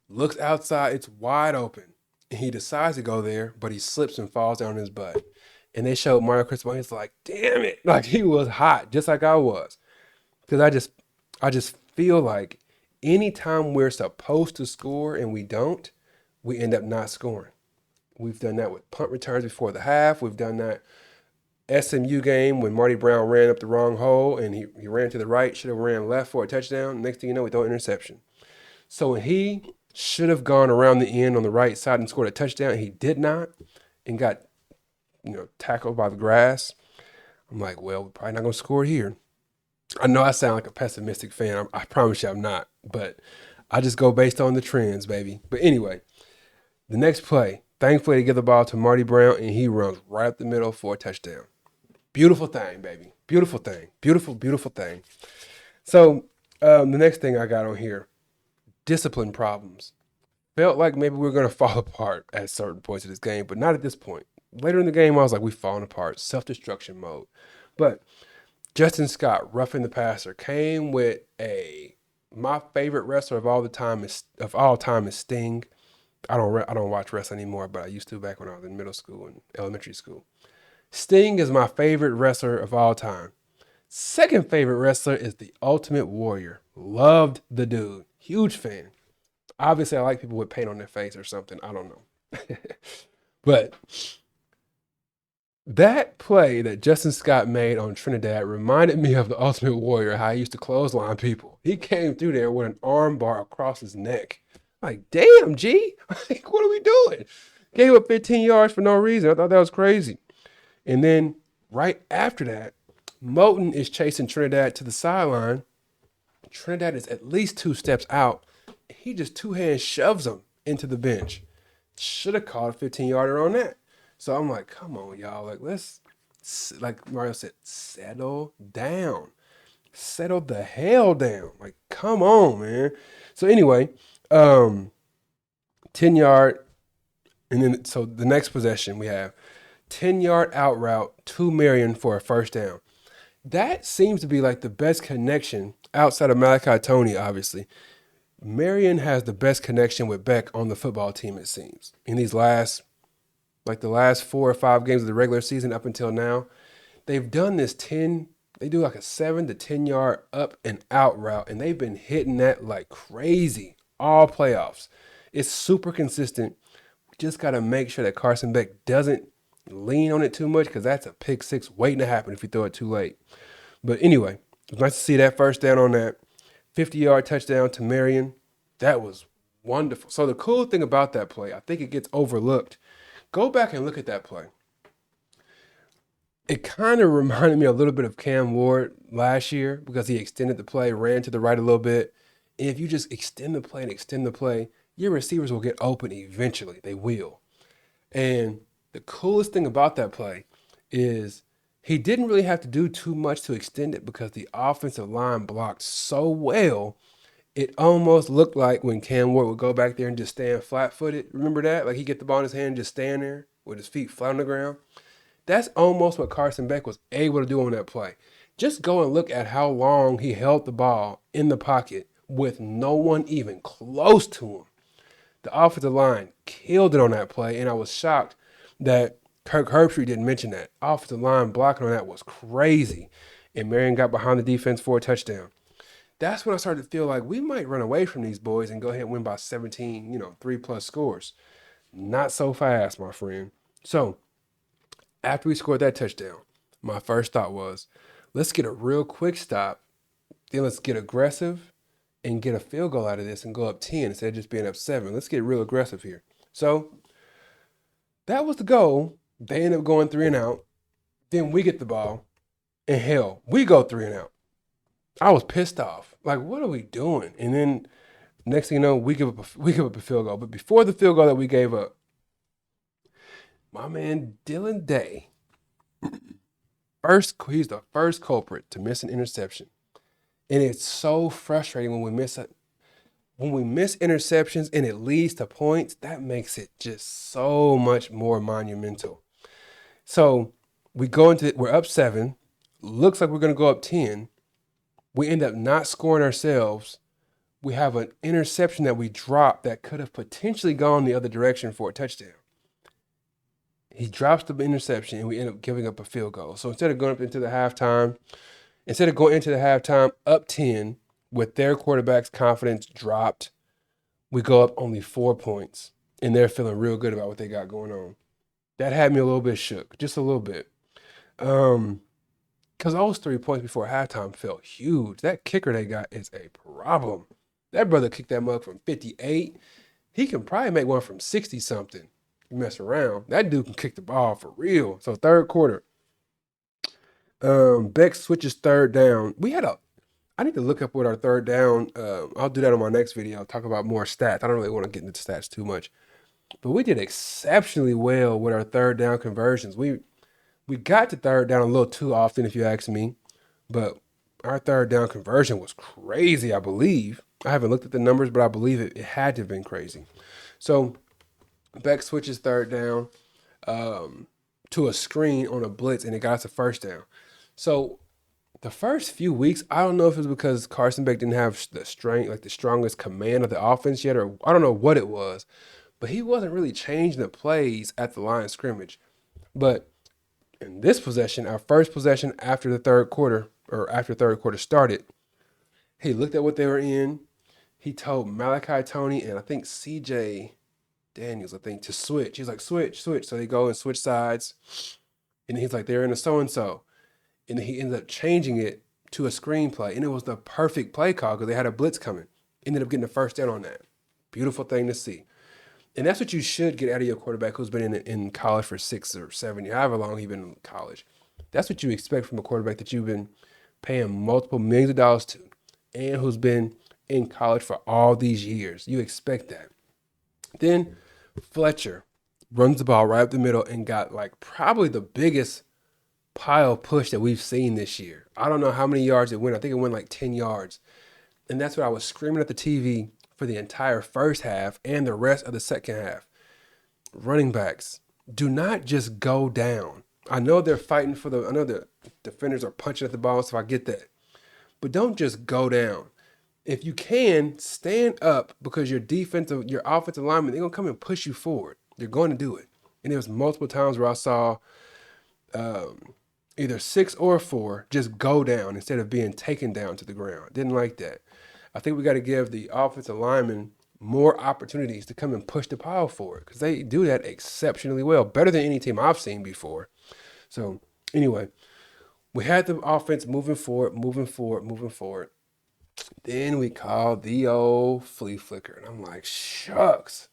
looks outside, it's wide open. And he decides to go there, but he slips and falls down on his butt. And they showed Mario Cristobal, he's like, damn it. Like he was hot, just like I was. Because I just feel like anytime we're supposed to score and we don't, we end up not scoring. We've done that with punt returns before the half. We've done that SMU game when Marty Brown ran up the wrong hole and he ran to the right, should have ran left for a touchdown. Next thing you know, we throw an interception. So he should have gone around the end on the right side and scored a touchdown. He did not and got, tackled by the grass. I'm like, well, we're probably not going to score here. I know I sound like a pessimistic fan. I promise you I'm not. But I just go based on the trends, baby. But anyway, the next play, thankfully they give the ball to Marty Brown, and he runs right up the middle for a touchdown. Beautiful thing, baby. Beautiful thing. Beautiful, beautiful thing. So the next thing I got on here, discipline problems. Felt like maybe we were going to fall apart at certain points of this game, but not at this point. Later in the game, I was like, we've fallen apart. Self-destruction mode. But Justin Scott, roughing the passer, came with my favorite wrestler of all time is Sting. I don't watch wrestling anymore, but I used to back when I was in middle school and elementary school. Sting is my favorite wrestler of all time. Second favorite wrestler is the Ultimate Warrior. Loved the dude. Huge fan. Obviously, I like people with paint on their face or something. I don't know. But that play that Justin Scott made on Trinidad reminded me of the Ultimate Warrior, how he used to clothesline people. He came through there with an arm bar across his neck. Like, damn, G. Like, what are we doing? Gave up 15 yards for no reason. I thought that was crazy. And then right after that, Moten is chasing Trinidad to the sideline. Trinidad is at least 2 steps out. He just 2-hand shoves him into the bench. Should have called a 15-yarder on that. So I'm like, come on, y'all. Like, let's, like Mario said, settle down. Settle the hell down. Like, come on, man. So anyway, 10-yard. And then, so the next possession we have 10-yard out route to Marion for a 1st down. That seems to be like the best connection outside of Malachi Tony, obviously. Marion has the best connection with Beck on the football team, it seems. In these last 4 or 5 games of the regular season up until now, they've done this they do like a 7 to 10 yard up and out route, and they've been hitting that like crazy all playoffs. It's super consistent. We just got to make sure that Carson Beck doesn't lean on it too much, because that's a pick 6 waiting to happen if you throw it too late. But anyway, it was nice to see that 1st down on that 50-yard touchdown to Marion. That was wonderful. So the cool thing about that play, I think it gets overlooked. Go back and look at that play. It kind of reminded me a little bit of Cam Ward last year, because he extended the play, ran to the right a little bit. And if you just extend the play, your receivers will get open eventually. They will. And the coolest thing about that play is he didn't really have to do too much to extend it, because the offensive line blocked so well. It almost looked like when Cam Ward would go back there and just stand flat-footed. Remember that? Like, he'd get the ball in his hand and just stand there with his feet flat on the ground. That's almost what Carson Beck was able to do on that play. Just go and look at how long he held the ball in the pocket with no one even close to him. The offensive line killed it on that play, and I was shocked that Kirk Herbstreit didn't mention that. Offensive line blocking on that was crazy, and Marion got behind the defense for a touchdown. That's when I started to feel like we might run away from these boys and go ahead and win by 17, 3+ scores. Not so fast, my friend. So after we scored that touchdown, my first thought was, let's get a real quick stop. Then let's get aggressive and get a field goal out of this and go up 10 instead of just being up 7. Let's get real aggressive here. So that was the goal. They end up going 3 and out. Then we get the ball. And hell, we go 3 and out. I was pissed off. Like, what are we doing? And then next thing you know, we give up a field goal. But before the field goal that we gave up, my man Dylan Day, he's the first culprit to miss an interception. And it's so frustrating when we miss interceptions and it leads to points, that makes it just so much more monumental. So we're up 7, looks like we're gonna go up 10. We end up not scoring ourselves. We have an interception that we dropped that could have potentially gone the other direction for a touchdown. He drops the interception and we end up giving up a field goal. So instead of going into the halftime up 10 with their quarterback's confidence dropped, we go up only 4 points and they're feeling real good about what they got going on. That had me a little bit shook, just a little bit. Because those 3 points before halftime felt huge. That kicker they got is a problem. That brother kicked that mug from 58. He can probably make one from 60 something. You mess around. That dude can kick the ball for real. So third quarter, Beck switches third down. I need to look up what our third down. I'll do that on my next video. I'll talk about more stats. I don't really want to get into stats too much. But we did exceptionally well with our third down conversions. We got to third down a little too often, if you ask me. But our third down conversion was crazy, I believe. I haven't looked at the numbers, but I believe it had to have been crazy. So Beck switches third down to a screen on a blitz, and it got us a first down. So the first few weeks, I don't know if it was because Carson Beck didn't have the strongest command of the offense yet, or I don't know what it was, but he wasn't really changing the plays at the line of scrimmage. But in this possession, our first possession after the third quarter, or after third quarter started, he looked at what they were in. He told Malachi Tony and I think CJ Daniels, to switch. He's like, switch. So they go and switch sides. And he's like, they're in a so-and-so. And then he ended up changing it to a screenplay. And it was the perfect play call because they had a blitz coming. Ended up getting the first down on that. Beautiful thing to see. And that's what you should get out of your quarterback who's been in college for 6 or 7 years, however long he's been in college. That's what you expect from a quarterback that you've been paying multiple millions of dollars to and who's been in college for all these years. You expect that. Then Fletcher runs the ball right up the middle and got like probably the biggest pile push that we've seen this year. I don't know how many yards it went. I think it went like 10 yards. And that's what I was screaming at the TV for the entire first half and the rest of the second half. Running backs, do not just go down. I know they're fighting I know the defenders are punching at the ball, so I get that. But don't just go down. If you can, stand up because your offensive lineman, they're going to come and push you forward. They're going to do it. And there was multiple times where I saw either 6 or 4 just go down instead of being taken down to the ground. Didn't like that. I think we got to give the offensive linemen more opportunities to come and push the pile forward because they do that exceptionally well, better than any team I've seen before. So anyway, we had the offense moving forward. Then we called the old flea flicker. And I'm like, shucks.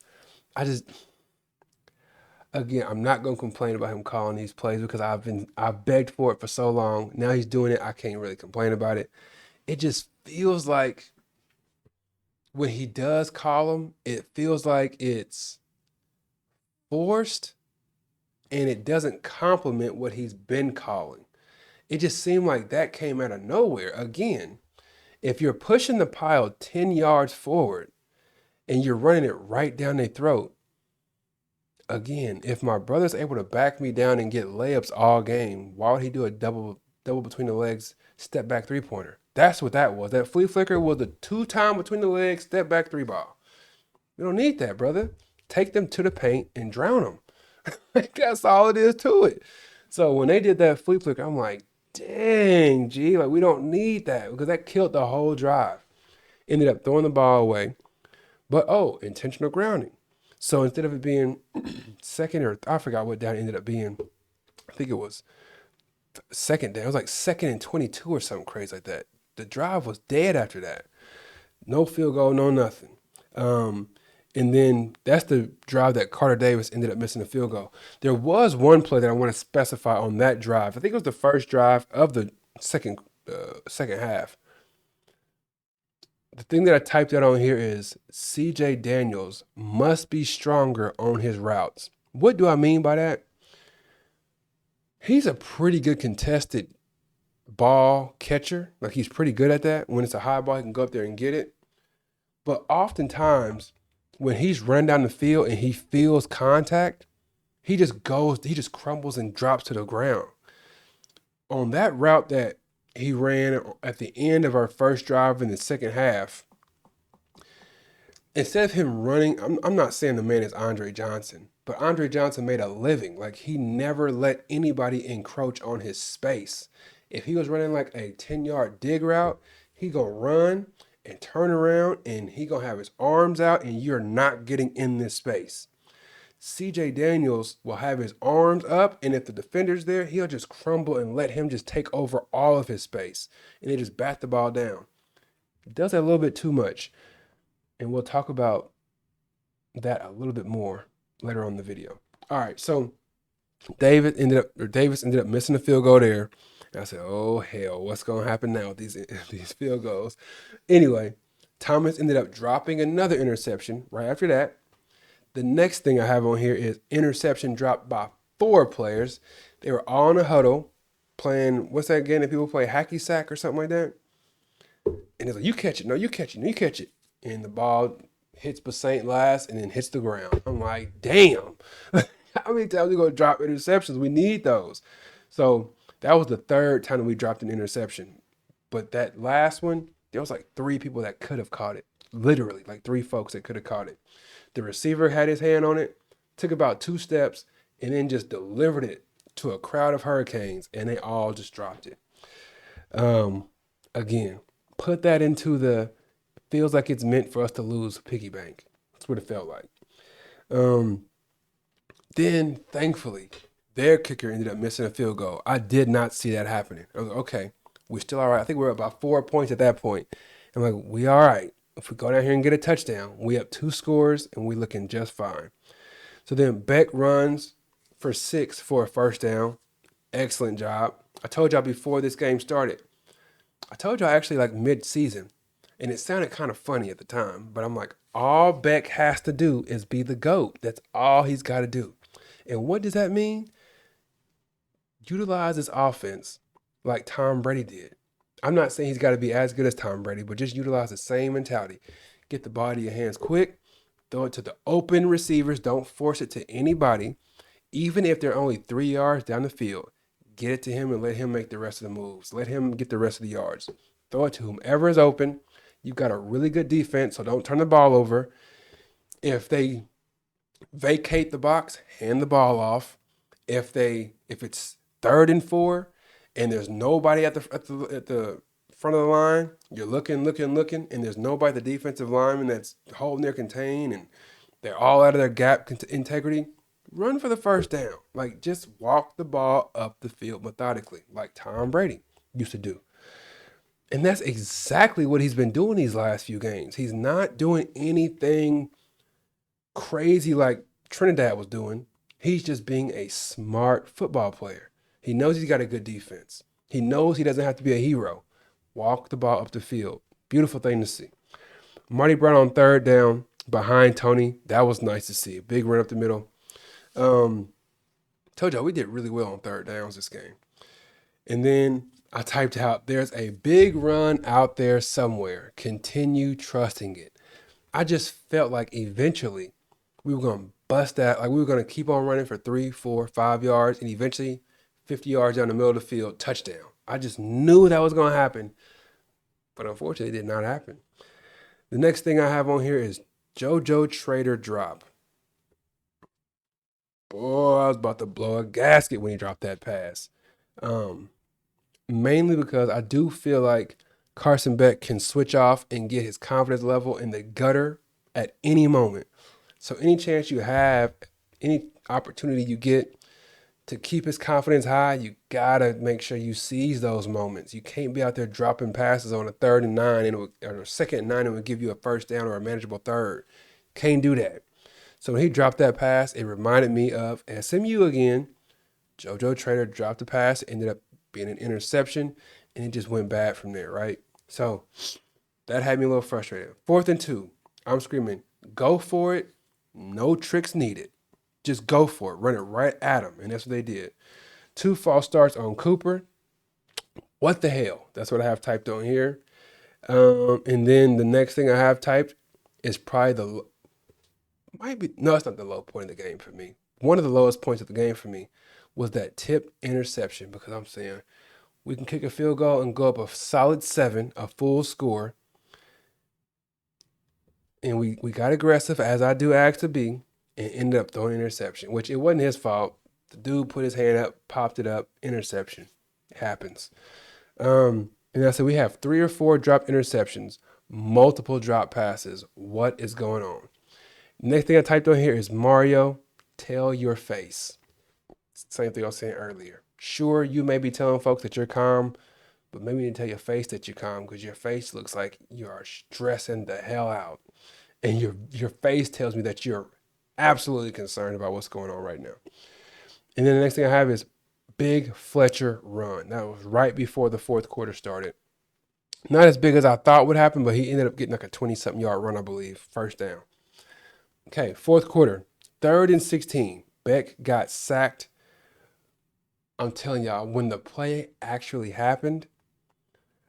Again, I'm not going to complain about him calling these plays because I've begged for it for so long. Now he's doing it. I can't really complain about it. It just feels like when he does call them, it feels like it's forced and it doesn't complement what he's been calling. It just seemed like that came out of nowhere. Again, if you're pushing the pile 10 yards forward and you're running it right down their throat, again, if my brother's able to back me down and get layups all game, why would he do a double between the legs, step back 3-pointer? That's what that was. That flea flicker was a 2-time between the legs, step back 3 ball. We don't need that, brother. Take them to the paint and drown them. That's all it is to it. So when they did that flea flicker, I'm like, dang, G, like we don't need that because that killed the whole drive. Ended up throwing the ball away. But, intentional grounding. So instead of it being second or I forgot what down it ended up being, I think it was second down. It was like 2nd and 22 or something crazy like that. The drive was dead after that. No field goal, no nothing. And then that's the drive that Carter Davis ended up missing a field goal. There was one play that I want to specify on that drive. I think it was the first drive of the second half. The thing that I typed out on here is CJ Daniels must be stronger on his routes. What do I mean by that? He's a pretty good contested ball catcher. Like he's pretty good at that. When it's a high ball, he can go up there and get it. But oftentimes, when he's running down the field and he feels contact, he just crumbles and drops to the ground. On that route that he ran at the end of our first drive in the second half, instead of him running, I'm not saying the man is Andre Johnson, but Andre Johnson made a living. Like he never let anybody encroach on his space. If he was running like a 10-yard dig route, he gonna run and turn around and he gonna have his arms out and you're not getting in this space. CJ Daniels will have his arms up, and if the defender's there, he'll just crumble and let him just take over all of his space, and they just bat the ball down. He does that a little bit too much, and we'll talk about that a little bit more later on in the video. All right, so Davis ended up missing a field goal there. And I said, oh, hell, what's going to happen now with these field goals? Anyway, Thomas ended up dropping another interception right after that. The next thing I have on here is interception dropped by 4 players. They were all in a huddle playing, what's that game that people play, hacky sack or something like that? And it's like, you catch it. No, you catch it. No, you catch it. And the ball hits Basaint last and then hits the ground. I'm like, damn. How many times are we going to drop interceptions? We need those. So that was the third time that we dropped an interception. But that last one, there was like 3 people that could have caught it. Literally, like 3 folks that could have caught it. The receiver had his hand on it, took about 2 steps, and then just delivered it to a crowd of Hurricanes, and they all just dropped it. Again, put that into the feels like it's meant for us to lose piggy bank. That's what it felt like. Then, thankfully, their kicker ended up missing a field goal. I did not see that happening. I was like, okay, we're still all right. I think we're about 4 points at that point. I'm like, we all right. If we go down here and get a touchdown, we have 2 scores and we looking just fine. So then Beck runs for 6 for a first down. Excellent job. I told y'all before this game started. I told y'all actually like mid-season, and it sounded kind of funny at the time, but I'm like, all Beck has to do is be the GOAT. That's all he's got to do. And what does that mean? Utilize his offense like Tom Brady did. I'm not saying he's got to be as good as Tom Brady, but just utilize the same mentality. Get the ball to your hands quick. Throw it to the open receivers. Don't force it to anybody. Even if they're only 3 yards down the field, get it to him and let him make the rest of the moves. Let him get the rest of the yards. Throw it to whomever is open. You've got a really good defense, so don't turn the ball over. If they vacate the box, hand the ball off. If it's 3rd and 4, and there's nobody at the front of the line, you're looking, and there's nobody, the defensive lineman that's holding their contain, and they're all out of their gap integrity, run for the first down. Like, just walk the ball up the field methodically, like Tom Brady used to do. And that's exactly what he's been doing these last few games. He's not doing anything crazy like Trinidad was doing. He's just being a smart football player. He knows he's got a good defense. He knows he doesn't have to be a hero. Walk the ball up the field. Beautiful thing to see. Marty Brown on 3rd down behind Tony. That was nice to see. Big run up the middle. Told y'all we did really well on 3rd downs this game. And then I typed out, there's a big run out there somewhere. Continue trusting it. I just felt like eventually we were going to bust that. Like we were going to keep on running for 3, 4, 5 yards, and eventually 50 yards down the middle of the field, touchdown. I just knew that was going to happen, but unfortunately it did not happen. The next thing I have on here is JoJo Trader drop. Boy, I was about to blow a gasket when he dropped that pass. Mainly because I do feel like Carson Beck can switch off and get his confidence level in the gutter at any moment. So any chance you have, any opportunity you get to keep his confidence high, you got to make sure you seize those moments. You can't be out there dropping passes on a 3rd and 9 or a 2nd and 9 and would give you a first down or a manageable 3rd. Can't do that. So when he dropped that pass, it reminded me of SMU again. JoJo Trader dropped the pass, ended up being an interception, and it just went bad from there, right? So That had me a little frustrated. 4th and 2. I'm screaming, go for it. No tricks needed. Just go for it. Run it right at him. And that's what they did. 2 false starts on Cooper. What the hell? That's what I have typed on here. And then the next thing I have typed is probably no, it's not the low point of the game for me. One of the lowest points of the game for me was that tip interception, because I'm saying we can kick a field goal and go up a solid 7, a full score. And we got aggressive, as I do ask to be, and ended up throwing an interception, which it wasn't his fault. The dude put his hand up, popped it up, interception. It happens. And I said we have 3 or 4 drop interceptions, multiple drop passes. What is going on? Next thing I typed on here is Mario, tell your face. Same thing I was saying earlier. Sure, you may be telling folks that you're calm, but maybe you need to tell your face that you're calm, because your face looks like you are stressing the hell out. And your face tells me that you're absolutely concerned about what's going on right now. And then the next thing I have is big Fletcher run. That was right before the 4th quarter started. Not as big as I thought would happen, but he ended up getting like a 20-something yard run, I believe, first down. Okay, 4th quarter, 3rd and 16. Beck got sacked. I'm telling y'all, when the play actually happened,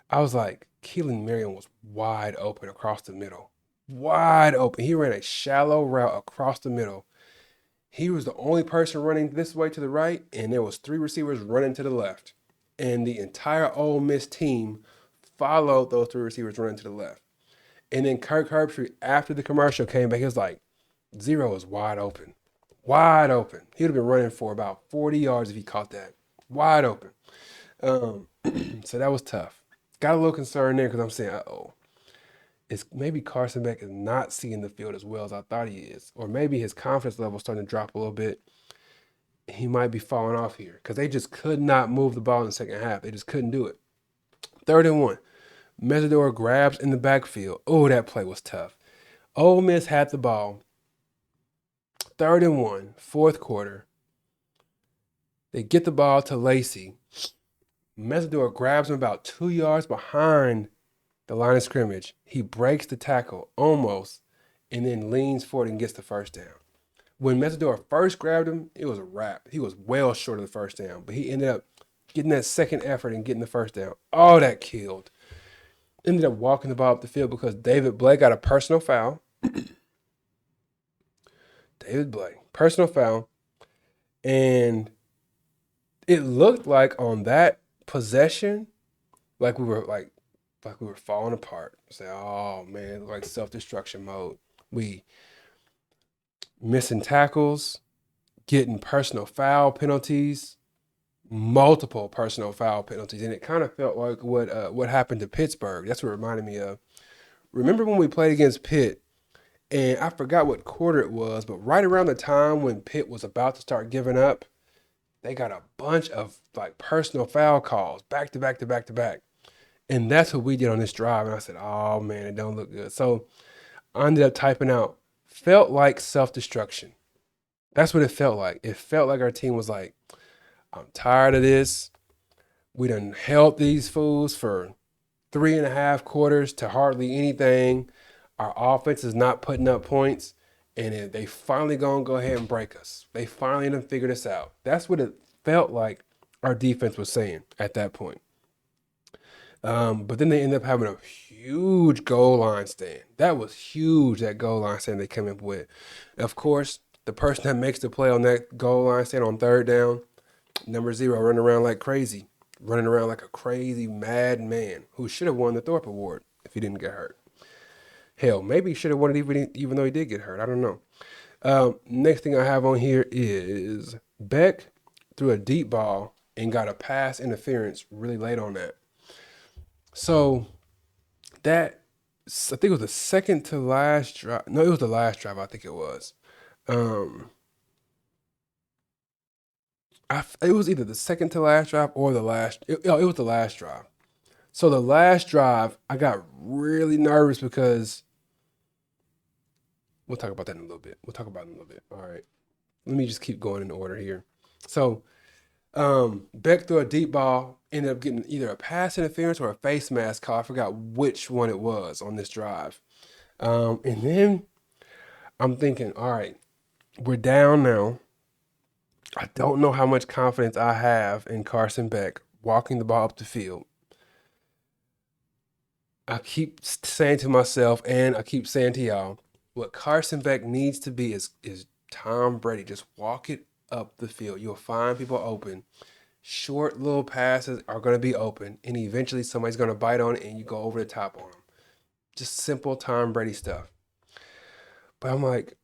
I was like, Keelan Marion was wide open across the middle. Wide open. He ran a shallow route across the middle. He was the only person running this way to the right, and there was 3 receivers running to the left. And the entire Ole Miss team followed those 3 receivers running to the left. And then Kirk Herbstreit, after the commercial, came back. He was like, Zero is wide open. Wide open. He would have been running for about 40 yards if he caught that. Wide open. So that was tough. Got a little concerned there because I'm saying, it's maybe Carson Beck is not seeing the field as well as I thought he is. Or maybe his confidence level is starting to drop a little bit. He might be falling off here because they just could not move the ball in the second half. They just couldn't do it. 3rd and 1. Mesidor grabs in the backfield. Oh, that play was tough. Ole Miss had the ball. 3rd and 1, 4th quarter. They get the ball to Lacey. Mesidor grabs him about 2 yards behind the line of scrimmage. He breaks the tackle almost and then leans forward and gets the first down. When Mesidor first grabbed him, it was a wrap. He was well short of the first down, but he ended up getting that second effort and getting the first down. Oh, that killed. Ended up walking the ball up the field because David Blake got a personal foul. David Blake, personal foul. And it looked like on that possession, like we were falling apart. Say, oh man, like self-destruction mode. We missing tackles, getting personal foul penalties, multiple personal foul penalties, and it kind of felt like what happened to Pittsburgh. That's what it reminded me of. Remember when we played against Pitt, and I forgot what quarter it was, but right around the time when Pitt was about to start giving up, they got a bunch of like personal foul calls back to back to back to back. And that's what we did on this drive. And I said, oh man, it don't look good. So I ended up typing out, felt like self-destruction. That's what it felt like. It felt like our team was like, I'm tired of this. We done held these fools for 3.5 quarters to hardly anything. Our offense is not putting up points. And they finally gonna go ahead and break us. They finally done figured us out. That's what it felt like our defense was saying at that point. But then they ended up having a huge goal line stand. That was huge, that goal line stand they came up with. Of course, the person that makes the play on that goal line stand on 3rd down, number 0, running around like crazy. Running around like a crazy mad man who should have won the Thorpe Award if he didn't get hurt. Hell, maybe he should have won it even though he did get hurt. I don't know. Next thing I have on here is Beck threw a deep ball and got a pass interference really late on that. So that, I think it was the second to last drive. No, it was the last drive, I think it was. It was either the second to last drive or it was the last drive. So the last drive, I got really nervous because we'll talk about that in a little bit. All right. Let me just keep going in order here. So Beck threw a deep ball, ended up getting either a pass interference or a face mask call. I forgot which one it was on this drive. And then I'm thinking, all right, we're down now. I don't know how much confidence I have in Carson Beck walking the ball up the field. I keep saying to myself, and I keep saying to y'all, what Carson Beck needs to be is Tom Brady. Just walk it up the field. You'll find people open. Short little passes are going to be open, and eventually somebody's going to bite on it, and you go over the top on them. Just simple Tom Brady stuff. But I'm like,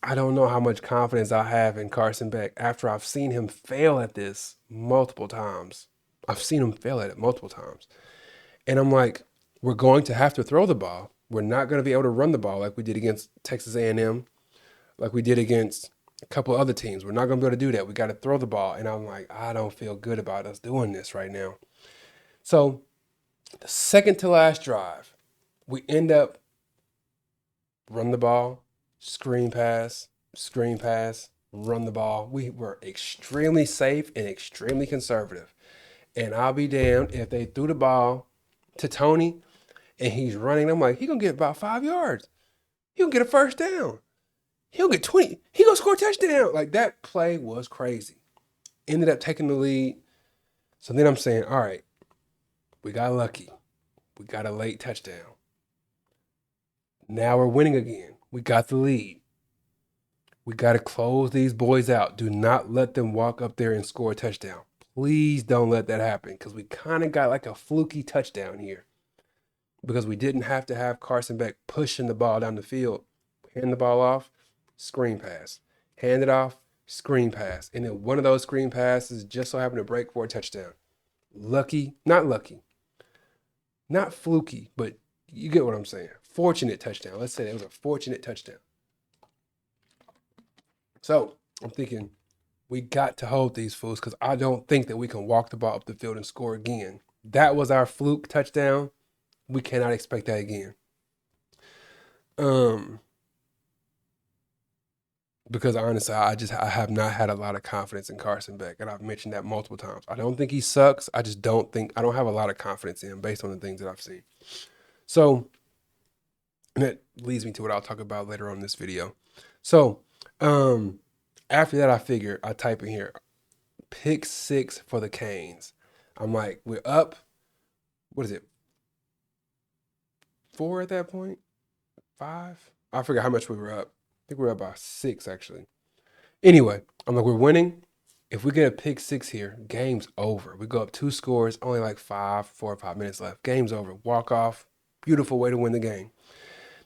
I don't know how much confidence I have in Carson Beck after I've seen him fail at this multiple times. I've seen him fail at it multiple times. And I'm like, we're going to have to throw the ball. We're not going to be able to run the ball like we did against Texas A&M, like we did against a couple of other teams. We're not going to be able to do that. We got to throw the ball. And I'm like, I don't feel good about us doing this right now. So the second to last drive, we end up run the ball, screen pass, run the ball. We were extremely safe and extremely conservative. And I'll be damned if they threw the ball to Tony and he's running. I'm like, he gonna get about 5 yards. He'll get a first down. He'll get 20. He gonna score a touchdown. Like, that play was crazy. Ended up taking the lead. So then I'm saying, all right, we got lucky. We got a late touchdown. Now we're winning again. We got the lead. We got to close these boys out. Do not let them walk up there and score a touchdown. Please don't let that happen, because we kind of got like a fluky touchdown here, because we didn't have to have Carson Beck pushing the ball down the field. Hand the ball off, screen pass. Hand it off, screen pass. And then one of those screen passes just so happened to break for a touchdown. Lucky, not fluky, but you get what I'm saying. Fortunate touchdown. Let's say it was a fortunate touchdown. So I'm thinking, we got to hold these fools, because I don't think that we can walk the ball up the field and score again. That was our fluke touchdown. We cannot expect that again. Because honestly, I have not had a lot of confidence in Carson Beck, and I've mentioned that multiple times. I don't think he sucks. I don't have a lot of confidence in him based on the things that I've seen. So, and that leads me to what I'll talk about later on in this video. So, after that, I type in here, pick 6 for the Canes. I'm like, we're up. What is it? 4 at that point? 5? I forgot how much we were up. I think we were up by 6, actually. Anyway, I'm like, we're winning. If we get a pick 6 here, game's over. We go up 2 scores, only like 4 or 5 minutes left. Game's over. Walk off. Beautiful way to win the game.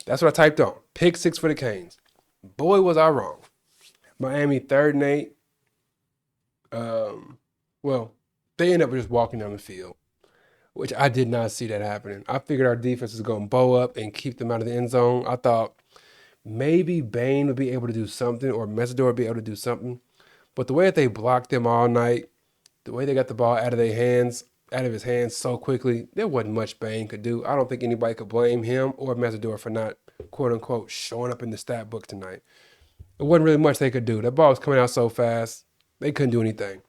That's what I typed on. Pick 6 for the Canes. Boy, was I wrong. Miami 3rd and 8. Well, they end up just walking down the field, which I did not see that happening. I figured our defense was going to bow up and keep them out of the end zone. I thought maybe Bain would be able to do something, or Mesidor would be able to do something. But the way that they blocked them all night, the way they got the ball out of his hands so quickly, there wasn't much Bain could do. I don't think anybody could blame him or Mesidor for not, quote unquote, showing up in the stat book tonight. There wasn't really much they could do. That ball was coming out so fast, they couldn't do anything.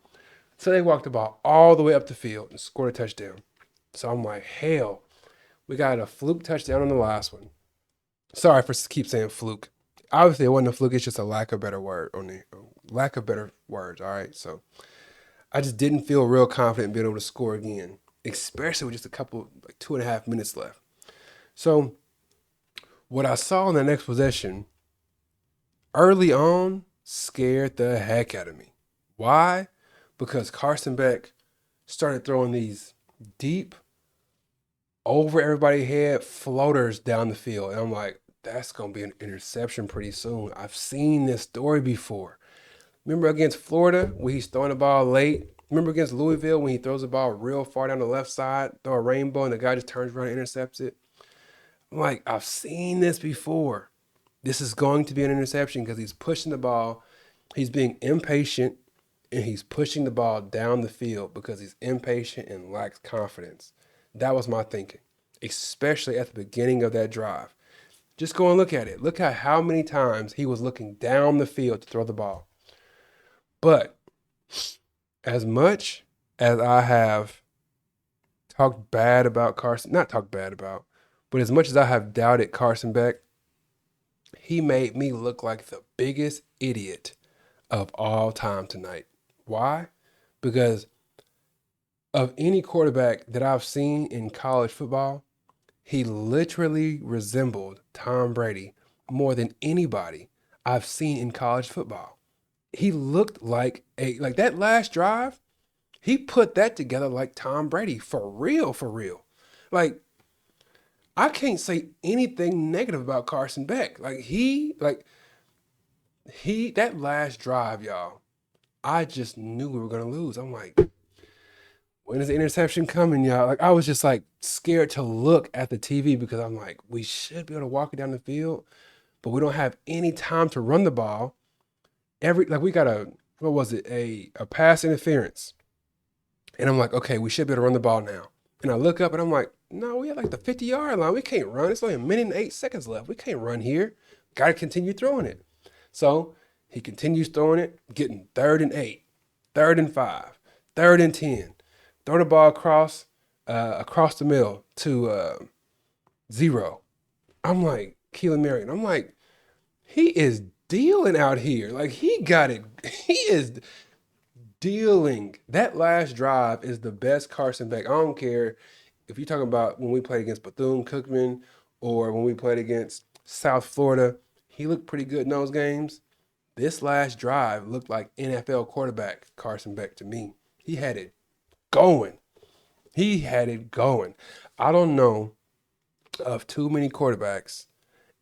So they walked the ball all the way up the field and scored a touchdown. So I'm like, hell, we got a fluke touchdown on the last one. Sorry for keep saying fluke. Obviously, it wasn't a fluke. It's just a lack of better word, lack of better words. All right. So I just didn't feel real confident being able to score again, especially with just a couple, like 2.5 minutes left. So what I saw in the next possession early on scared the heck out of me. Why? Because Carson Beck started throwing these deep, over everybody's head floaters down the field. And I'm like, that's going to be an interception pretty soon. I've seen this story before. Remember against Florida when he's throwing the ball late? Remember against Louisville when he throws the ball real far down the left side, throw a rainbow, and the guy just turns around and intercepts it? I'm like, I've seen this before. This is going to be an interception because he's pushing the ball. He's being impatient, and he's pushing the ball down the field because he's impatient and lacks confidence. That was my thinking, especially at the beginning of that drive. Just go and look at it. Look at how many times he was looking down the field to throw the ball. But As much as I have talked bad about Carson, not talked bad about, but as much as I have doubted Carson Beck, he made me look like the biggest idiot of all time tonight. Why? Because of any quarterback that I've seen in college football, he literally resembled Tom Brady more than anybody I've seen in college football. He looked like that last drive, he put that together like Tom Brady for real, for real. Like I can't say anything negative about Carson Beck. He that last drive, y'all, I just knew we were gonna lose. I'm like, when is the interception coming, y'all? Like I was just like scared to look at the TV because I'm like, we should be able to walk it down the field, but we don't have any time to run the ball. We got a what was it? A pass interference. And I'm like, okay, we should be able to run the ball now. And I look up and I'm like, no, we have like the 50-yard line. We can't run. It's only a minute and 8 seconds left. We can't run here. Got to continue throwing it. So he continues throwing it, getting 3rd and 8, 3rd and 5, 3rd and 10. Throw the ball across the middle to 0. I'm like, Keelan Marion. I'm like, he is dealing out here. Like he got it. He is dealing. That last drive is the best Carson Beck. I don't care if you're talking about when we played against Bethune-Cookman or when we played against South Florida. He looked pretty good in those games. This last drive looked like NFL quarterback Carson Beck to me. He had it going. He had it going. I don't know of too many quarterbacks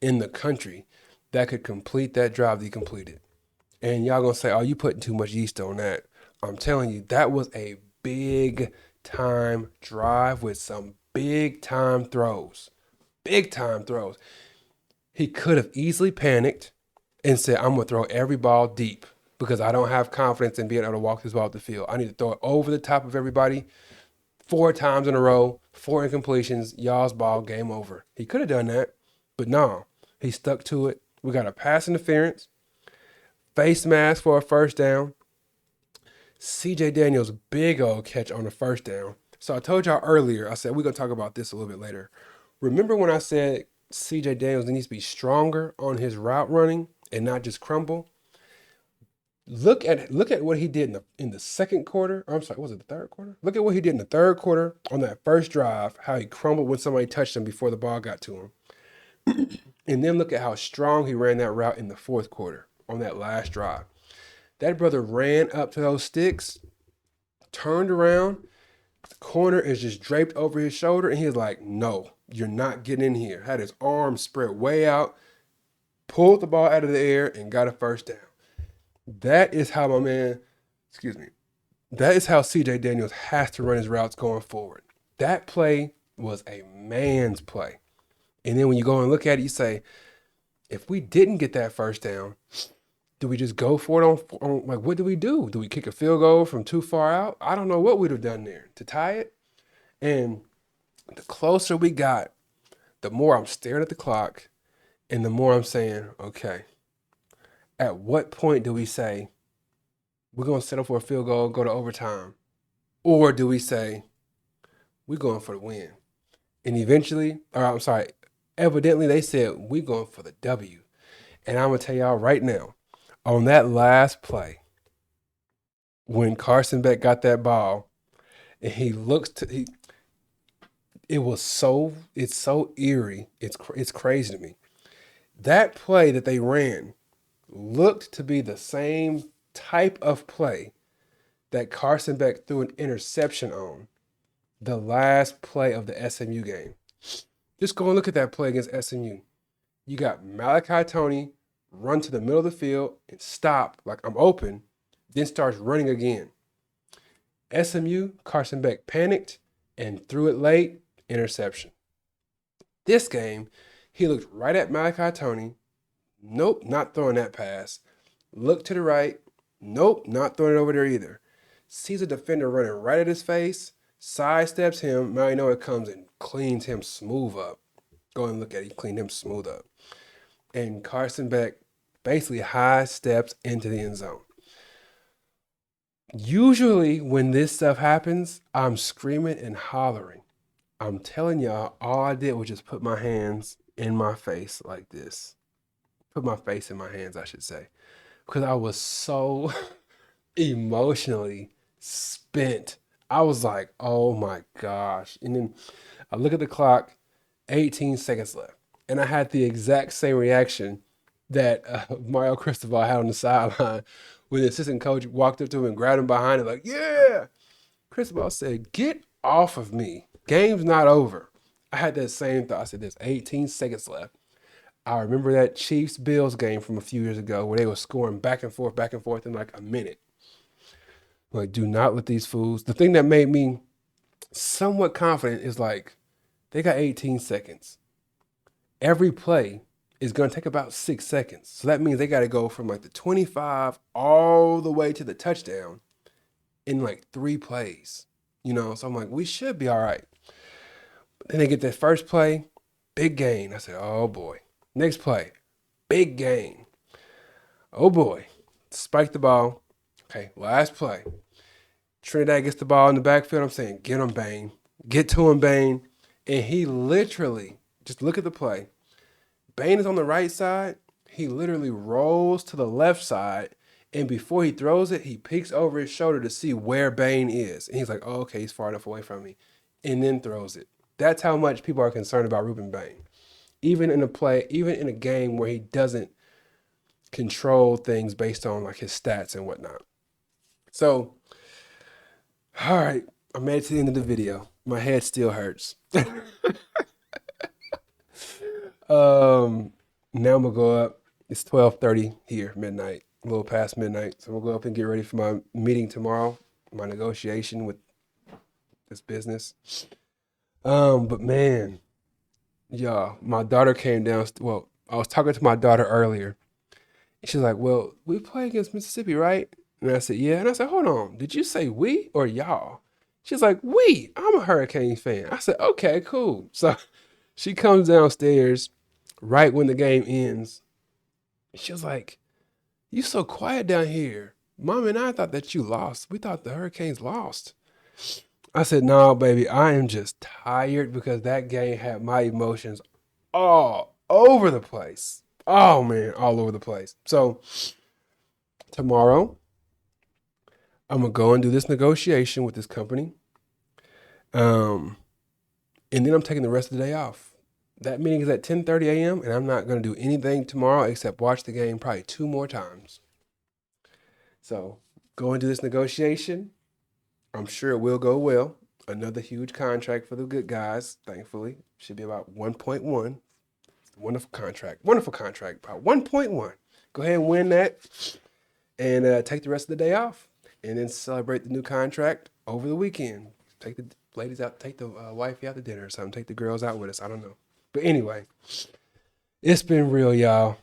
in the country that could complete that drive that he completed. And y'all gonna say, oh, you putting too much yeast on that. I'm telling you, that was a big time drive with some big time throws. Big time throws. He could have easily panicked and said, I'm gonna throw every ball deep because I don't have confidence in being able to walk this ball up the field. I need to throw it over the top of everybody 4 times in a row, 4 incompletions, y'all's ball, game over. He could have done that, but no, he stuck to it. We got a pass interference, face mask for a first down. CJ Daniels' big old catch on the first down. So I told y'all earlier, I said we're going to talk about this a little bit later. Remember when I said CJ Daniels needs to be stronger on his route running and not just crumble? Look at what he did in the second quarter. Or I'm sorry, was it the third quarter? Look at what he did in the third quarter on that first drive, how he crumbled when somebody touched him before the ball got to him. And then look at how strong he ran that route in the fourth quarter on that last drive. That brother ran up to those sticks, turned around, the corner is just draped over his shoulder, and he's like, no, you're not getting in here. Had his arms spread way out, pulled the ball out of the air, and got a first down. That is how my man, excuse me, that is how CJ Daniels has to run his routes going forward. That play was a man's play. And then when you go and look at it, you say, if we didn't get that first down, do we just go for it on like, what do we do? Do we kick a field goal from too far out? I don't know what we'd have done there to tie it. And the closer we got, the more I'm staring at the clock and the more I'm saying, okay, at what point do we say we're going to settle for a field goal, go to overtime? Or do we say we're going for the win? And evidently they said we're going for the W. And I'm going to tell y'all right now, on that last play, when Carson Beck got that ball, and it's so eerie. It's crazy to me. That play that they ran looked to be the same type of play that Carson Beck threw an interception on the last play of the SMU game. Just go and look at that play against SMU. You got Malachi Toney run to the middle of the field and stop like I'm open, then starts running again. SMU, Carson Beck panicked and threw it late, interception. This game, he looked right at Malachi Toney. Nope, not throwing that pass. Looked to the right. Nope, not throwing it over there either. Sees a defender running right at his face, sidesteps him. Now you know it comes and cleans him smooth up. Go and look at it. He cleaned him smooth up. And Carson Beck basically high steps into the end zone. Usually when this stuff happens, I'm screaming and hollering. I'm telling y'all, all I did was just put my hands in my face like this. Put my face in my hands, I should say. Because I was so emotionally spent. I was like, oh my gosh. And then I look at the clock, 18 seconds left. And I had the exact same reaction that Mario Cristobal had on the sideline when the assistant coach walked up to him and grabbed him behind it, like, yeah. Cristobal said, get off of me. Game's not over. I had that same thought. I said, there's 18 seconds left. I remember that Chiefs Bills game from a few years ago where they were scoring back and forth in like a minute. Like, do not let these fools. The thing that made me somewhat confident is like, they got 18 seconds. Every play is going to take about 6 seconds. So that means they got to go from like the 25 all the way to the touchdown in like 3 plays. So I'm like, we should be all right. But then they get that first play, big gain. I said, oh boy. Next play, big gain. Oh boy. Spike the ball. Okay, last play. Trinidad gets the ball in the backfield. I'm saying, get him, Bane. Get to him, Bane. And he literally, just look at the play. Bane is on the right side. He literally rolls to the left side. And before he throws it, he peeks over his shoulder to see where Bane is. And he's like, oh, okay, he's far enough away from me. And then throws it. That's how much people are concerned about Ruben Bane. Even in a game where he doesn't control things based on like his stats and whatnot. So, all right, I made it to the end of the video. My head still hurts. Now I'm gonna go up. It's 12:30 here, midnight, a little past midnight. So I'm gonna go up and get ready for my meeting tomorrow, my negotiation with this business. But man, y'all, my daughter came down. Well, I was talking to my daughter earlier. And she's like, "Well, we play against Mississippi, right?" And I said, "Yeah." And I said, "Hold on, did you say we or y'all?" She's like, "We." I'm a Hurricanes fan. I said, "Okay, cool." So she comes downstairs right when the game ends. She was like, "You so quiet down here. Mom and I thought that you lost. We thought the Hurricanes lost." I said, "No, baby, I am just tired because that game had my emotions all over the place. Oh man, all over the place." So tomorrow, I'm gonna go and do this negotiation with this company. Um, and then I'm taking the rest of the day off. That meeting is at 10:30 a.m. and I'm not gonna do anything tomorrow except watch the game probably 2 more times. So go and do this negotiation. I'm sure it will go well. Another huge contract for the good guys, thankfully. Should be about 1.1. Wonderful contract. Wonderful contract. About 1.1. Go ahead and win that and take the rest of the day off. And then celebrate the new contract over the weekend. Take the ladies out, take the wifey out to dinner or something. Take the girls out with us. I don't know. But anyway, it's been real, y'all.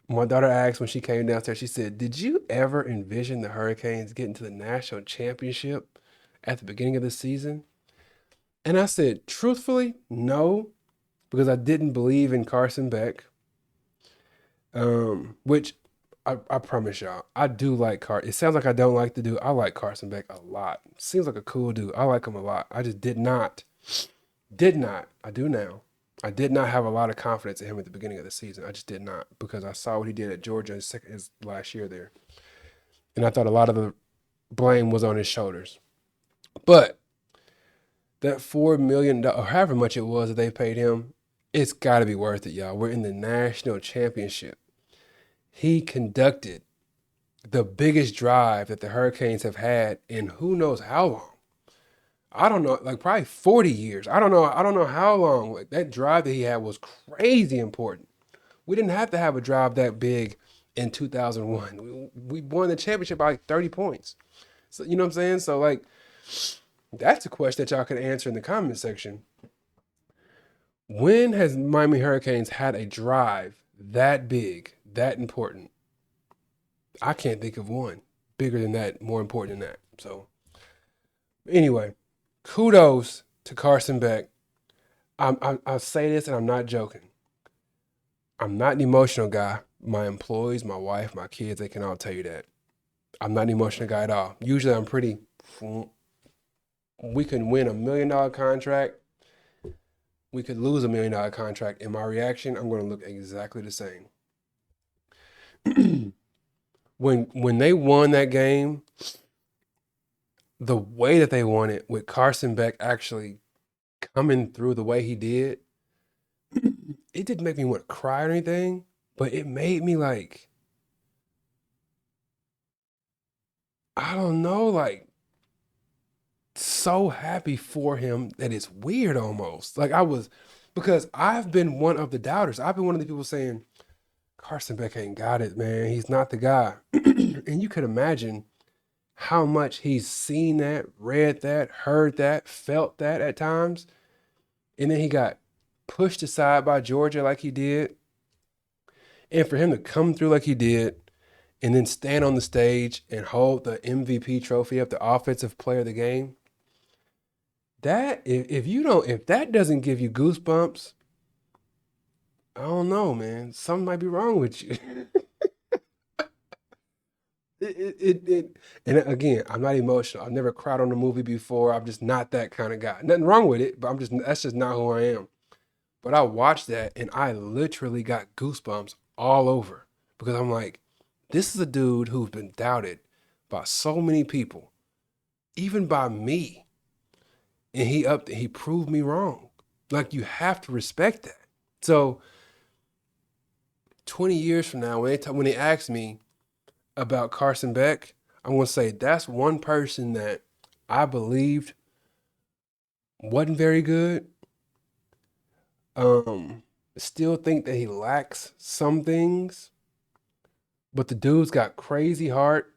My daughter asked when she came downstairs, she said, "Did you ever envision the Hurricanes getting to the national championship at the beginning of the season?" And I said, truthfully, no, because I didn't believe in Carson Beck, which I promise y'all, I do like Carson. It sounds like I don't like the dude. I like Carson Beck a lot. Seems like a cool dude. I like him a lot. I just did not, I do now. I did not have a lot of confidence in him at the beginning of the season. I just did not because I saw what he did at Georgia his last year there. And I thought a lot of the blame was on his shoulders. But that $4 million, or however much it was that they paid him, it's got to be worth it, y'all. We're in the national championship. He conducted the biggest drive that the Hurricanes have had in who knows how long. I don't know, like probably 40 years. I don't know how long. Like that drive that he had was crazy important. We didn't have to have a drive that big in 2001. We won the championship by like 30 points. So you know what I'm saying? So like that's a question that y'all can answer in the comment section. When has Miami Hurricanes had a drive that big, that important? I can't think of one bigger than that, more important than that. So anyway, kudos to Carson Beck. I'll say this and I'm not joking. I'm not an emotional guy. My employees, my wife, my kids, they can all tell you that. I'm not an emotional guy at all. Usually I'm pretty, we can win $1 million contract. We could lose $1 million contract. In my reaction, I'm going to look exactly the same. When they won that game, the way that they won it with Carson Beck actually coming through the way he did, it didn't make me want to cry or anything, but it made me like, I don't know, like so happy for him that it's weird almost. Like I was, because I've been one of the doubters. I've been one of the people saying, Carson Beck ain't got it, man. He's not the guy. And you could imagine how much he's seen that, read that, heard that, felt that at times. And then he got pushed aside by Georgia like he did. And for him to come through like he did and then stand on the stage and hold the MVP trophy of the offensive player of the game, that if that doesn't give you goosebumps, I don't know, man. Something might be wrong with you. And again, I'm not emotional. I've never cried on a movie before. I'm just not that kind of guy. Nothing wrong with it, but that's just not who I am. But I watched that and I literally got goosebumps all over because I'm like, this is a dude who's been doubted by so many people, even by me. And he proved me wrong. Like you have to respect that. So 20 years from now, when they ask me about Carson Beck, I'm gonna say that's one person that I believed wasn't very good. Still think that he lacks some things, but the dude's got crazy heart.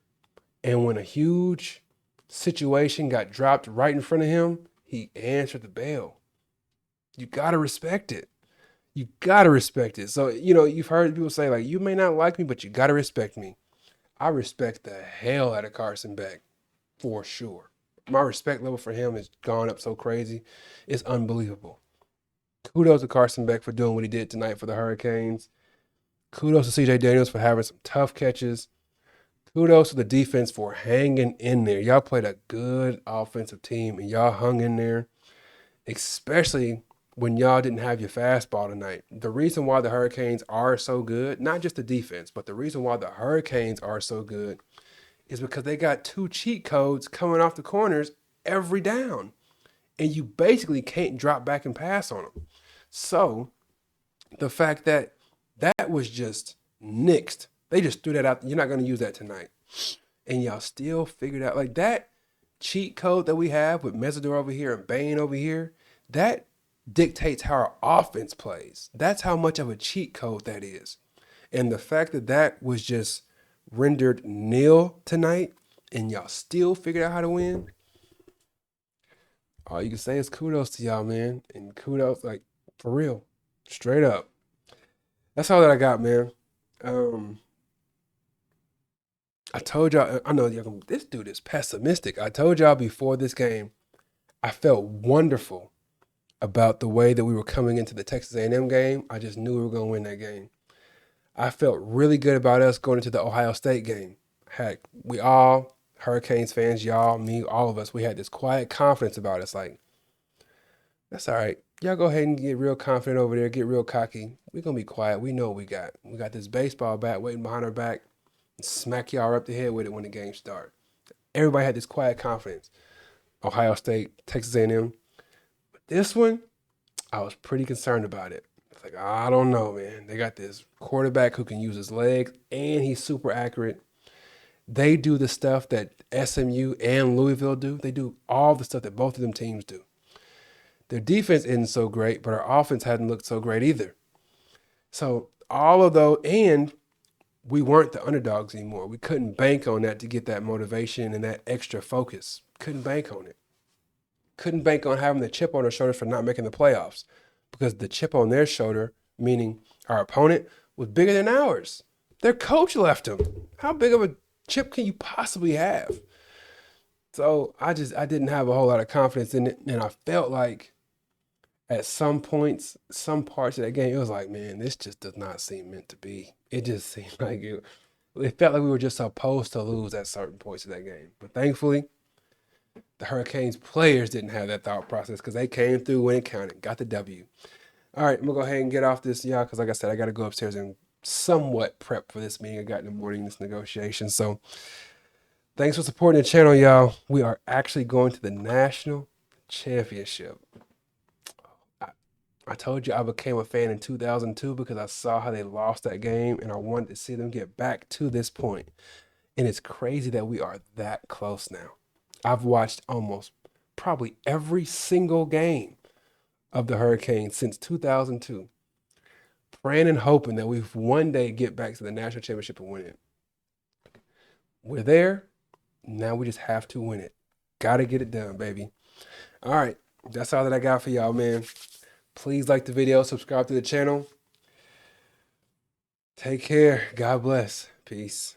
And when a huge situation got dropped right in front of him, he answered the bell. You gotta respect it. You gotta respect it. So, you've heard people say, like, you may not like me, but you gotta respect me. I respect the hell out of Carson Beck, for sure. My respect level for him has gone up so crazy. It's unbelievable. Kudos to Carson Beck for doing what he did tonight for the Hurricanes. Kudos to CJ Daniels for having some tough catches. Kudos to the defense for hanging in there. Y'all played a good offensive team and y'all hung in there, especially when y'all didn't have your fastball tonight. The reason why the Hurricanes are so good, not just the defense, but the reason why the Hurricanes are so good is because they got two cheat codes coming off the corners every down. And you basically can't drop back and pass on them. So the fact that that was just nixed, they just threw that out. You're not going to use that tonight. And y'all still figured out like that cheat code that we have with Mesidor over here and Bain over here, that dictates how our offense plays. That's how much of a cheat code that is. And the fact that that was just rendered nil tonight and y'all still figured out how to win, all you can say is kudos to y'all, man. And kudos, like, for real. Straight up. That's all that I got, man. I told y'all, I know y'all, this dude is pessimistic. I told y'all before this game, I felt wonderful about the way that we were coming into the Texas A&M game. I just knew we were going to win that game. I felt really good about us going into the Ohio State game. Heck, we all, Hurricanes fans, y'all, me, all of us, we had this quiet confidence about us. Like, that's all right. Y'all go ahead and get real confident over there, get real cocky. We're going to be quiet. We know what we got. We got this baseball bat waiting behind our back and smack y'all up the head with it when the game starts. Everybody had this quiet confidence. Ohio State, Texas A&M. But this one, I was pretty concerned about it. It's like, I don't know, man. They got this quarterback who can use his legs, and he's super accurate. They do the stuff that SMU and Louisville do. They do all the stuff that both of them teams do. Their defense isn't so great, but our offense hadn't looked so great either. So all of those, and we weren't the underdogs anymore. We couldn't bank on that to get that motivation and that extra focus. Couldn't bank on it. Couldn't bank on having the chip on our shoulders for not making the playoffs, because the chip on their shoulder, meaning our opponent, was bigger than ours. Their coach left them. How big of a chip can you possibly have? So I didn't have a whole lot of confidence in it, and I felt like at some points, some parts of that game, it was like, man, this just does not seem meant to be. It just seemed like It felt like we were just supposed to lose at certain points of that game. But thankfully, the Hurricanes players didn't have that thought process because they came through when it counted, got the W. All right, I'm going to go ahead and get off this, y'all, because like I said, I got to go upstairs and somewhat prep for this meeting I got in the morning, this negotiation. So thanks for supporting the channel, y'all. We are actually going to the national championship. I told you I became a fan in 2002 because I saw how they lost that game and I wanted to see them get back to this point. And it's crazy that we are that close now. I've watched almost probably every single game of the Hurricanes since 2002, praying and hoping that we one day get back to the national championship and win it. We're there. Now we just have to win it. Got to get it done, baby. All right. That's all that I got for y'all, man. Please like the video, subscribe to the channel. Take care. God bless. Peace.